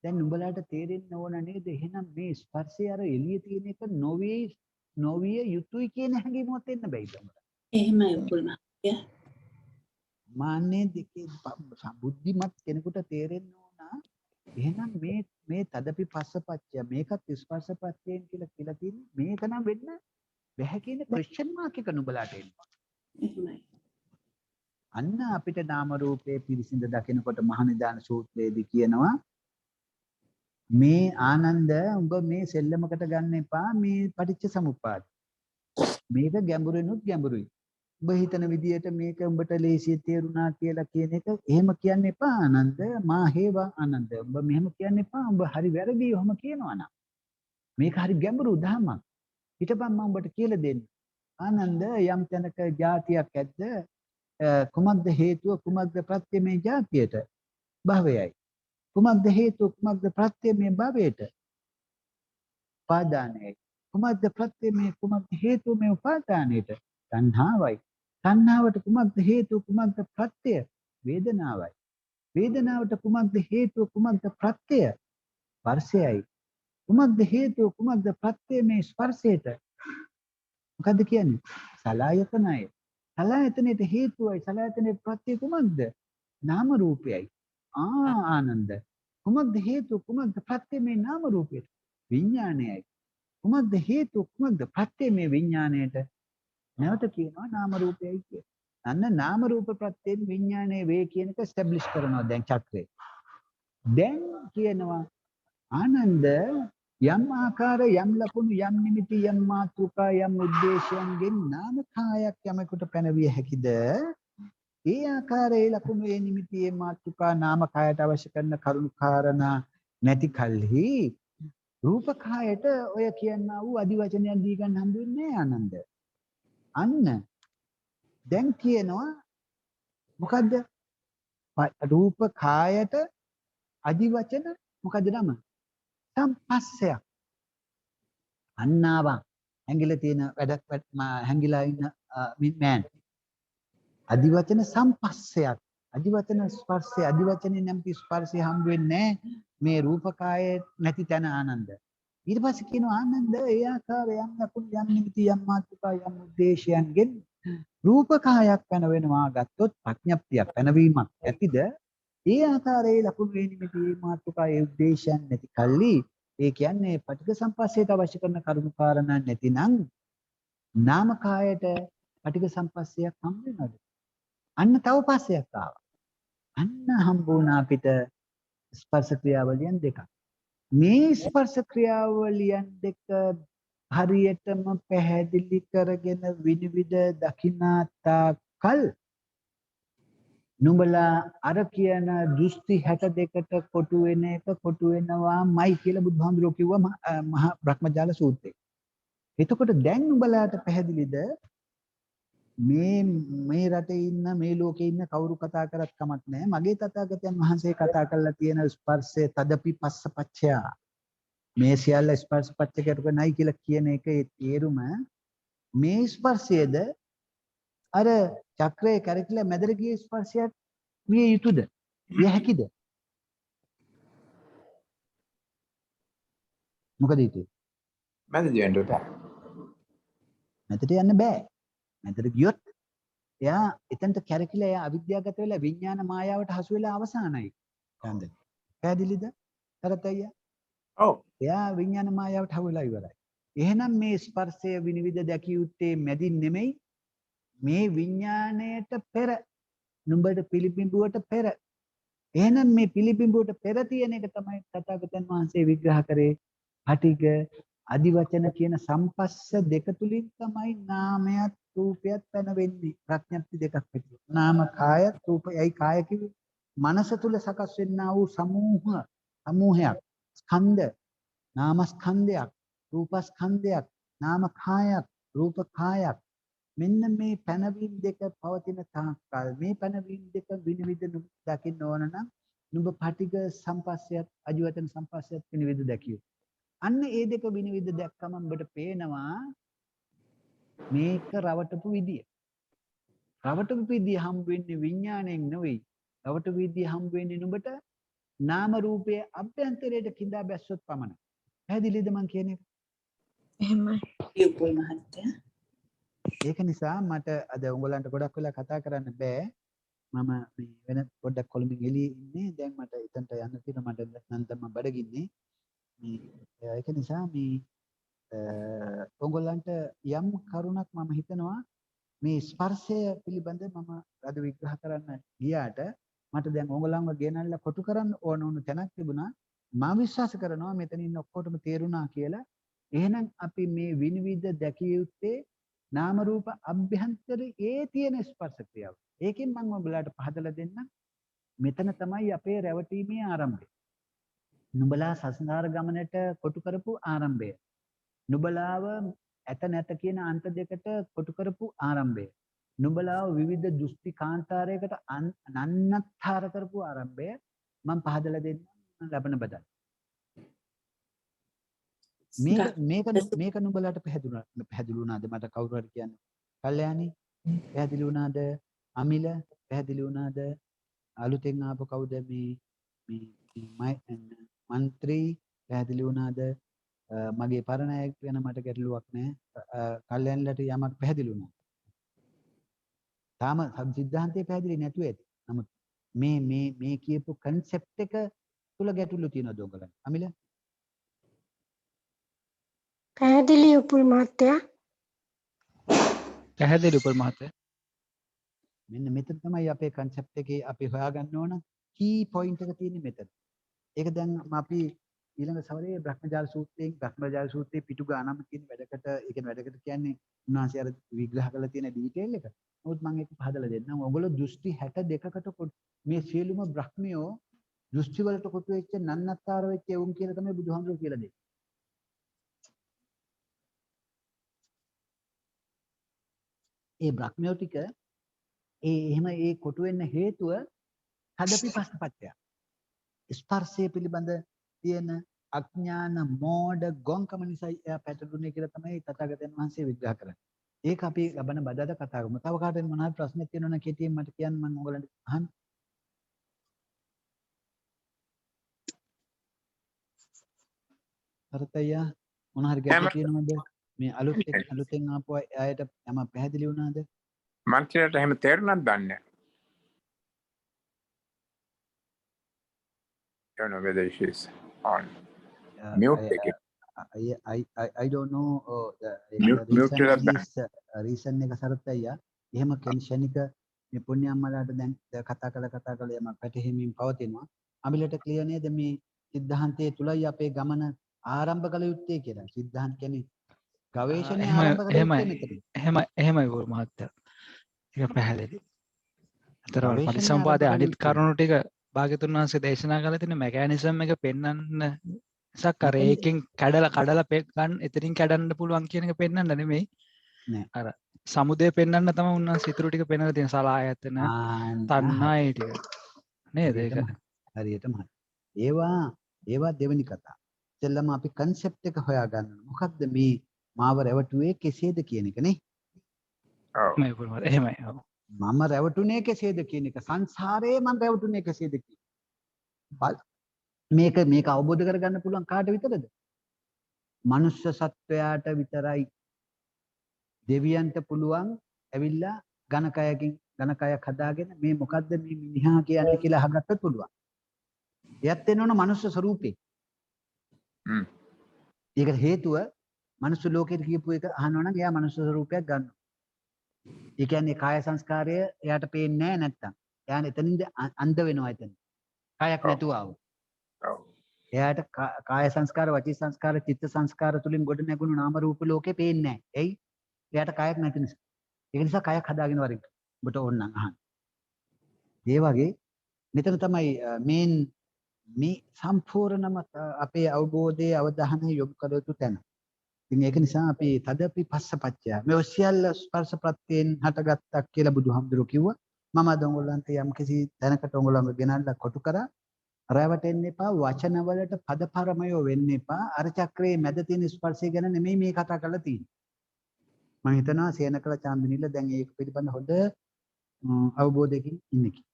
දැන් නුඹලාට තේරෙන්න ඕන නේද? එහෙනම් මේ ස්පර්ශය අර එළියේ තියෙන එක නොවිය යුතුයි කියන හැඟීමක් එන්න බැයිද? එහෙමයි පුළුවන්. මාන්නේ දෙකේ බුද්ධිමත් කෙනෙකුට තේරෙන්න ඕන එහෙනම් මේ තදපි පස්සපච්චය මේකත් ස්පර්ශපච්චයෙන් කියලා තියෙන්නේ මේක නම් වෙන්න බැහැ කියන ක්වෙස්චන් මාක් එක නුඹලාට එනවා. එහෙමයි. අන්න අපිට නාම රූපයේ පිරිසිඳ දකිනකොට මහනිදාන සූත්‍රයේදී කියනවා මේ ආනන්ද උඹ මේ සෙල්ලමකට ගන්න එපා මේ පටිච්ච සමුප්පාද. මේක ගැඹුරිනුත් ගැඹුරුයි. උඹ හිතන විදියට මේක උඹට ලේසියෙන් තේරුණා කියලා කියන එක එහෙම කියන්න එපා ආනන්ද. මා හේවා ආනන්ද. උඹ මෙහෙම කියන්න එපා. උඹ හරි වැරදි ඔහම කියනවා නම්. මේක හරි ගැඹුරු ධර්මයක්. හිතපන් මම උඹට කියලා දෙන්න. ආනන්ද යම් තැනක જાතියක් ඇද්ද? කුමක්ද හේතුව කුමක්ද ප්‍රත්‍ය මේ જાතියට? භවයයි. කුමක්ද හේතුව කුමක්ද ප්‍රත්‍ය මේ භවයට? උපාදානයයි. කුමක්ද ප්‍රත්‍ය මේ කුමක්ද හේතුව මේ උපාදානයට? තණ්හාවයි. තණ්හාවට කුමක්ද හේතුව කුමක්ද ප්‍රත්‍ය? වේදනාවයි. වේදනාවට කුමක්ද හේතුව කුමක්ද ප්‍රත්‍ය? ස්පර්ශයයි. කුමක්ද හේතුව කුමක්ද ප්‍රත්‍ය මේ ස්පර්ශයට? මොකද්ද කියන්නේ? සලආයතනයි. සලආයතනෙට හේතුවයි සලආයතනෙට ප්‍රත්‍ය කුමක්ද? නාම රූපයයි. ආනන්ද. කුමක්ද හේතුව කුමක්ද ප්‍රත්‍ය මේ නාම රූපයට? විඥානයයි. කුමක්ද හේතුව කුමක්ද ප්‍රත්‍ය මේ විඥාණයට? නැවත කියනවා නාම රූපයයි කිය. අන්න නාම රූප ප්‍රත්‍යයෙන් විඥානයේ වේ කියන එක ස්ටැබ්ලිෂ් කරනවා දැන් චක්‍රේ. දැන් කියනවා ආනන්ද යම් ආකාර යම් ලකුණු යම් නිමිති යම් මාතෘකා යම් උද්දේශයන්ගෙන් නාම කායක් යමෙකුට පැනවිය හැකිද? ඒ ආකාරයේ ලකුණු ඒ නිමිති ඒ මාතෘකා නාම කායට අවශ්‍ය කරන කරුණු කාරණා නැති කල්හි රූප කායට ඔය කියනා වූ අදි වචනයක් දී ගන්න හම්බ වෙන්නේ ආනන්ද. අන්න දැන් කියනවා මොකද්ද? රූප කායට අදි වචන මොකද්ද නම? සම්පස්සයක්. අන්නාවක් හැංගිලා තියෙන වැඩක් හැංගිලා ඉන්න මෑන්. අදි වචන සම්පස්සයක්. අදි වචන ස්පර්ශය අදි වචනේ නැම්පි ස්පර්ශය හම්බ වෙන්නේ මේ රූප කායේ නැති තැන ආනන්ද. ඊට පස්සේ කියනවා ආනන්ද ඒ ආකාරයෙන් ලකුණු යම් නිමිති යම් මාතෘකා යම් උද්දේශයන්ගෙන් රූපකායක් පැන වෙනවා ගත්තොත් ප්‍රඥප්තියක් පැනවීමක් ඇතිද ඒ ආකාරයේ ලකුණු වේ නිමිති මාතෘකා ඒ උද්දේශයන් නැති කල්ලි ඒ කියන්නේ පටිඝ සම්පස්සයට අවශ්‍ය කරන කරුණු කාරණා නැතිනම් නාමකායට පටිඝ සම්පස්සයක් හම් වෙනවද? අන්න තව පස්සයක් ආවා. අන්න හම්බුණා අපිට ස්පර්ශ ක්‍රියාවලියන් දෙකක්. මේ ස්පර්ශ ක්‍රියාවලියන් දෙක හරියටම පැහැදිලි කරගෙන විනිවිද දකින්නාතා කල් නුඹලා අර කියන දෘෂ්ටි 62ට කොටු වෙන එක කොටු වෙනවාමයි කියලා බුදුහාමුදුරුවෝ කිව්වා මහා බ්‍රහ්මජාල සූත්‍රයේ. එතකොට දැන් නුඹලාට පැහැදිලිද මේ රටේ ඉන්න මේ ලෝකේ ඉන්න කවුරු කතා කරත් කමක් නැහැ. මගේ තථාගතයන් වහන්සේ කතා කරලා තියෙන ස්පර්ශය තදපි පස්සපච්චය. මේ සියල්ල ස්පර්ශපච්චයකට නයි කියලා කියන එකේ තේරුම මේ ස්පර්ශයේද අර චක්‍රයේ කරකිලා මැදට ගිය ස්පර්ශයක් විය යුතුයද? විය හැකිද? මොකද හිතේ? මැදට යන්න බෑ. මැදට යන්න බෑ. මැදට ගියොත් එයා එතනට කැරකිලා එයා අවිද්‍යාවගත වෙලා විඥාන මායාවට හසු වෙලා අවසానයි. ඡන්දේ. පැහැදිලිද? තරතయ్య. ඔව්. එයා විඥාන මායාවට හසු වෙලා ඉවරයි. එහෙනම් මේ ස්පර්ශය විනිවිද දැකිය යුත්තේ මැදින් නෙමෙයි මේ විඥාණයට පෙර නුඹට පිළිබිඹුවට පෙර. එහෙනම් මේ පිළිබිඹුවට පෙර තියෙන එක තමයි තථාගතයන් වහන්සේ විග්‍රහ කරේ පටිඝ අදිවචන කියන සම්පස්ස දෙක තුලින් තමයි නාමයත් රූපයත් පැනවෙන්නේ. ප්‍රඥප්ති දෙකක් විදියට. නාම කාය රූපයයි කාය කිව්වේ. මනස තුල සකස් වෙන්නා වූ සමූහයක් ස්කන්ධ නාම ස්කන්ධයක් රූප ස්කන්ධයක් නාම කායක් රූප කායක් මෙන්න මේ පැනවීම දෙක පවතින තාක්කල් මේ පැනවීම දෙක විනිවිද දකින්න ඕන නම් නුඹ පටිඝ සම්පස්සයත් අජිවචන සම්පස්සයත් විනිවිද දැකියු. අන්න ඒ දෙක විනිවිද දැක්කම උඹට පේනවා මේක රවටපු විදිය. රවටපු විදිය හම් වෙන්නේ විඥාණයෙන් නෙවෙයි. රවටපු විදිය හම් වෙන්නේ නුඹට නාම රූපයේ අභ්‍යන්තරයට කිඳා බැස්සොත් පමණයි. පැහැදිලිද මං කියන එක? එහෙමයි. යුපුල් මහත්තයා. ඒක නිසා මට අද උඹලන්ට ගොඩක් වෙලා කතා කරන්න බෑ. මම මේ වෙන පොඩ්ඩක් කොළඹින් එළියේ ඉන්නේ. දැන් මට එතනට යන්න තියෙනවා. මට නම් තමයි බඩගින්නේ. මේ ඒක නිසා මේ ඔයගොල්ලන්ට යම් කරුණක් මම හිතනවා මේ ස්පර්ශය පිළිබඳ මම අද විග්‍රහ කරන්න ගියාට මට දැන් ඔයගොල්ලන්ව ගෙනල්ලා කොටු කරන්න ඕන වුණු තැනක් තිබුණා. මම විශ්වාස කරනවා මෙතන ඉන්න ඔක්කොටම තේරුණා කියලා. එහෙනම් අපි මේ විනිවිද දැකිය යුත්තේ නාම රූප අභ්‍යන්තරයේ තියෙන ස්පර්ශ ක්‍රියාව. ඒකෙන් මම ඔයගොල්ලන්ට පහදලා දෙන්නම්. මෙතන තමයි අපේ රැවටීමේ ආරම්භය. නුඹලා සසඳාර ගමනට කොටු කරපු ආරම්භය. නුඹලාව ඇත නැත කියන අන්ත දෙකට කොටු කරපු ආරම්භය. නුඹලාව විවිධ දෘෂ්ටි කාන්තාරයකට නන්නත්තර කරපු ආරම්භය මම පහදලා දෙන්නම් ලබන බදල්. මේක නුඹලාට පැහැදිලි වුණාද? මට කවුරු හරි කියන්නේ කල්යාණි පැහැදිලි වුණාද? අමිල පැහැදිලි වුණාද? අලුතෙන් ආපු කවුද මේ මන්ත්‍රී පැහැදිලි වුණාද? මගේ පරණ අය ගැන මට ගැටලුවක් නැහැ. කල්යන්ලට යමක් පැහැදිලි වුණා. තාම සිද්ධාන්තය පැහැදිලි නැතුව ඇති. නමුත් මේ කියපු concept එක තුල ගැටලු තියෙනවද ඔයගලන්ට? අමිල? පැහැදිලි උපුල් මහත්තයා. පැහැදිලි උපුල් මහත්තයා. මෙන්න මෙතන තමයි අපේ concept එකේ අපි හොයාගන්න ඕන key point එක තියෙන්නේ මෙතන. ඒක දැන් අපි ඊළඟ සවරේ බ්‍රහ්මජාල සූත්‍රයේ පිටු ගානම කියන වැඩකට ඒ කියන්නේ වැඩකට කියන්නේ උන්වහන්සේ අර විග්‍රහ කරලා තියෙන ඩීටේල් එක. නමුත් මම ඒක පහදලා දෙන්නම්. ඔයගොල්ලෝ දෘෂ්ටි 62කට මේ සියලුම බ්‍රහ්මියෝ දෘෂ්ටි වලට කොටු වෙච්ච නන්නත්තර වෙච්ච උන් කියලා තමයි බුදුහාමුදුරුවෝ කියලා දෙන්නේ. ඒ බ්‍රහ්මියෝ ටික එහෙම කොටු වෙන්න හේතුව හදපි පස්සපච්චය. ස්පර්ශය පිළිබඳ තියෙන අඥාන මෝඩ ගොංකම නිසා එයා පැටළුනේ කියලා තමයි තථාගතයන් වහන්සේ විග්‍රහ කරන්නේ. ඒක අපි ලබන බදාදා කතා කරමු. තව කාටද මොනවාරි ප්‍රශ්නයක් තියෙනවා නම් කෙටියෙන් මට කියන්න මම ඔයගලන්ට අහන්න. හරතయ్యා මොන හරි ගැටලු තියෙනවද? මේ අලුතෙන් ආපු අයට යම පැහැදිලි වුණාද? මන්ත්‍රීට එහෙම තේරුණාද දන්නේ නැහැ. Don't know whether she's on mute again. I don't know reason එක සරතయ్యා. එහෙම ක්ෂණික මේ පුණ්‍යම්මලාට දැන් කතා කළ යම පැටහිමින් පවතිනවා. අමිලට ක්ලියර් නේද මේ සිද්ධාන්තයේ තුලයි අපේ ගමන ආරම්භ කළ යුත්තේ කියලා. සිද්ධාන්ත කියන්නේ ගවේෂණය ආරම්භ කළ යුත්තේ මෙතන. එහෙමයි ගුරු මහත්තයා. ඒක පැහැදිලි. අතර පරිසම්පාදයේ අනිත් කරුණු ටික භාග්‍යතුන් වහන්සේ දේශනා කළ තියෙන මෙකැනිසම් එක පෙන්වන්න ඉසක් අර ඒකෙන් කඩලා ගන්න එතනින් කඩන්න පුළුවන් කියන එක පෙන්වන්න නෙමෙයි. නෑ. අර සමුදය පෙන්වන්න තමයි උන්වහන්සේ ඉතුරු ටික පෙන්වලා තියෙන සලායතන තණ්හායි ටික. නේද ඒක? හරියටම හරි. ඒවා දෙවෙනි කතා. ඉතින්ලම අපි concept එක හොයාගන්න. මොකද්ද මේ මාව රැවටුවේ කෙසේද කියන එක නේ? ඔව්. එහෙමයි. ඔව්. මම රැවටුනේ කෙසේද කියන එක සංසාරේ මම රැවටුනේ කෙසේද කියන මේක අවබෝධ කරගන්න පුළුවන් කාට විතරද? මනුෂ්‍ය සත්වයාට විතරයි. දෙවියන්ට පුළුවන් ඇවිල්ලා ඝනකයක් හදාගෙන මේ මොකද්ද මේ මිනිහා කියන්නේ කියලා අහගත්තත් පුළුවන්. එයත් වෙනවන මනුෂ්‍ය ස්වරූපේ. ඒකට හේතුව මනුෂ්‍ය ලෝකෙට කියපු එක අහනවනම් එයා මනුෂ්‍ය ස්වරූපයක් ගන්නවා. ඒ කියන්නේ කාය සංස්කාරය එයාට පේන්නේ නැහැ නැත්තම්. එයා එතනින්ද අන්ධ වෙනවා එතන. කායක් නැතුව ආව. ඔව්. එයාට කාය සංස්කාර, වචී සංස්කාර, චිත්ත සංස්කාර තුලින් ගොඩ නැගුණු නාම රූප ලෝකේ පේන්නේ නැහැ. එයි එයාට කායක් නැති නිසා. ඒක නිසා කායක් හදාගෙන වරින්. ඔබට ඕන නම් අහන්න. ඒ වගේ මෙතන තමයි මේ සම්පූර්ණම අපේ අවබෝධයේ අවධානය යොමු කළ යුතු තැන. ඉතින් ඒක නිසා අපි තදපි පස්සපච්චය මේ සියල්ල ස්පර්ශ ප්‍රත්‍යයෙන් හටගත්තා කියලා බුදුහාමුදුරුවෝ කිව්වා. මම අද ඔයගොල්ලන්ට යම් කිසි තැනකට ඔයගොල්ලන්ව ගෙනල්ලා කොටු කරා. රැවටෙන්න එපා, වචන වලට පදපරමයෝ වෙන්න එපා. අර චක්‍රයේ මැද තියෙන ස්පර්ශය ගැන නෙමෙයි මේ කතා කරලා තියෙන්නේ. මම හිතනවා සේනකල චාන්දිනිල දැන් ඒක පිළිබඳ හොඳ අවබෝධයකින් ඉන්නේ කියලා.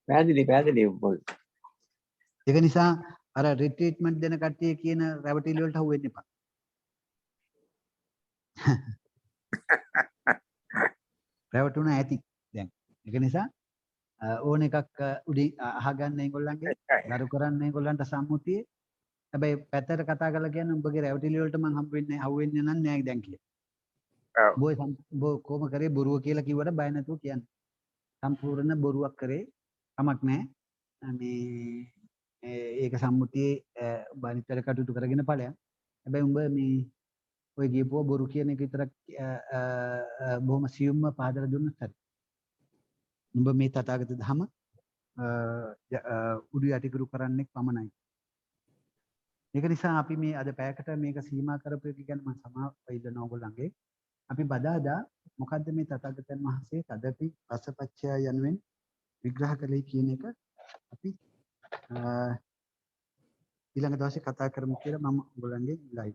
පැහැදිලි බොල්. ඒක නිසා අර රිට්‍රීට්මන්ට් දෙන කට්ටිය කියන රැවටිලි වලට අහු වෙන්න එපා. රැවටුණා ඇති දැන්. ඒක නිසා ඕන එකක් උඩින් අහගන්න ඒගොල්ලන්ගේ දරු කරන්න ඒගොල්ලන්ට සම්මුතියේ. හැබැයි පැත්තට කතා කරලා කියන්නේ උඹගේ රැවටිලි වලට මං හම්බ වෙන්නේ අහුවෙන්නේ නැහැ නෑ දැන් කියලා. ඔව්. කොහොම කරේ බොරුව කියලා කිව්වට බය නැතුව කියන්න. සම්පූර්ණ බොරුවක් කරේ කමක් නැහැ. මේ ඒක සම්මුතියේ බණිතර කටයුතු කරගෙන ඵලයක්. හැබැයි උඹ මේ ඔය ගියපුව බොරු කියන එක විතරක් බොහොම සියුම්ම පහදලා දුන්නත් හරි. උඹ මේ තථාගත ධම උඩු යටිකුරු කරන්නේ පමණයි. ඒක නිසා අපි මේ අද පැයකට මේක සීමා කරපු එක ගැන මම සමාව ඉල්ලනවා ඔයගොල්ලන්ගේ. අපි බදාදා මොකද්ද මේ තථාගතයන් වහන්සේ තදපි පස්සපච්චය යනුවෙන් විග්‍රහ කළේ කියන එක අපි ඊළඟ දවසේ කතා කරමු කියලා මම ඔයගොල්ලන්ගේ ඉල්ලයි.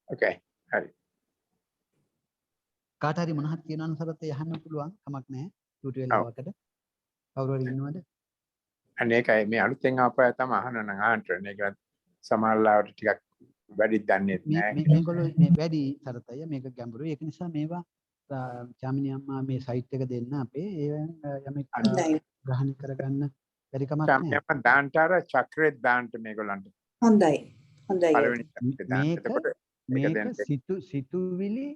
Okay. හරි. කාට හරි මොනවද කියනවා නම් සරත් යහන්න පුළුවන් කමක් නැහැ. ටූටි වෙලාවකට. කවුරු හරි ඉන්නවද? අනේකයි මේ අලුතෙන් ආපු අය තමයි අහන්න නම් ආන්ටර් මේක සමහරවිට ටිකක් වැඩි දන්නේ නැහැ. මේගොල්ලෝ මේ වැඩි සරතය මේක ගැඹුරුයි. ඒක නිසා මේවා චාමිනී අම්මා මේ සයිට් එක දෙන්න අපේ ඒවෙන් යමෙක් ග්‍රහණය කරගන්න බැරි කමක් නැහැ. අපි දාන්ටාර චක්‍රේ දාන්ට මේගොල්ලන්ට. හොඳයි. මේක සිතුවිලි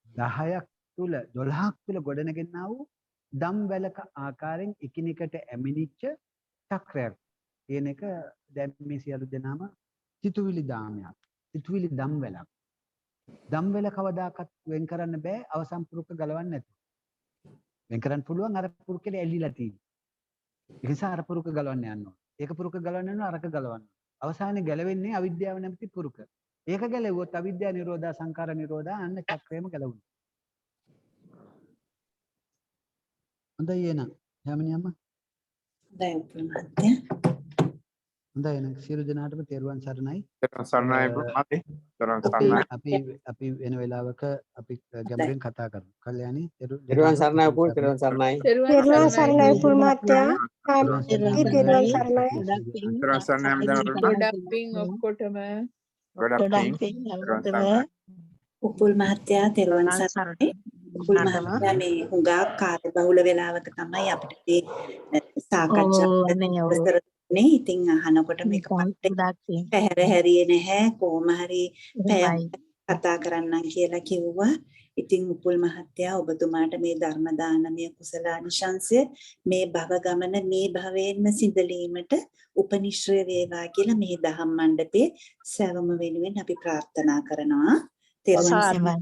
10ක් තුල 12ක් තුල ගොඩනගෙනා වූ දම් වැලක ආකාරයෙන් එකිනෙකට ඇමිනිච්ච චක්‍රයක්. කියන එක දැන් මේ සියලු දෙනාම සිතුවිලි දාමයක්. සිතුවිලි දම් වැලක්. දම් වැල කවදාකවත් වෙන් කරන්න බෑ අවසන් පුරුක ගලවන්න නැතුව. වෙන් කරන්න පුළුවන් අර පුරුකේ ඇලිලා තියෙන. ඒ නිසා අර පුරුක ගලවන්න යන්න ඕන. ඒක පුරුක ගලවන්න යනවා අරක ගලවන්න. අවසානයේ ගැලවෙන්නේ අවිද්‍යාව නැමැති පුරුක. ඒක ගැලෙව්වොත් අවිද්‍යාව නිරෝධා සංඛාර නිරෝධා අන්න චක්‍රයම ගැලවුණා. හොඳයි එහෙනම් යමිනී අම්මා. හොඳයි උපමාත්‍ය. හොඳයි එහෙනම් සියලු දෙනාටම තෙරුවන් සරණයි. තෙරුවන් සරණයි පුතේ. තෙරුවන් සරණයි. අපි වෙන වෙලාවක අපි ගැඹුරින් කතා කරමු. කල්යාණී තෙරුවන් සරණයි පුල් තෙරුවන් සරණයි. තෙරුවන් සරණයි පුල් මාත්‍යා. තෙරුවන් සරණයි. අතරසන්න හැමදාම ගොඩක් පින් ඔක්කොටම ගොඩක් පින් උපුල් මහත්තයා තෙරුවන් සරණයි. උපුල් මහත්තයා මේ හුඟක් කාර්යබහුල වෙලාවක තමයි අපිට මේ සාකච්ඡා කරන්නේ. ඉතින් අහනකොට මේක පැහැර හැරියේ නැහැ. කොහොම හරි කතා කරන්නම් කියලා කිව්වා. ඉතින් උපුල් මහත්තයා ඔබතුමාට මේ ධර්ම දානමය කුසලානිශංසය මේ භව ගමන මේ භවයෙන්ම සිඳලීමට උපනිශ්‍රය වේවා කියලා මේ දහම් මණ්ඩපයේ සෑවම වෙනුවෙන් අපි ප්‍රාර්ථනා කරනවා. තෙරුවන් සරණයි.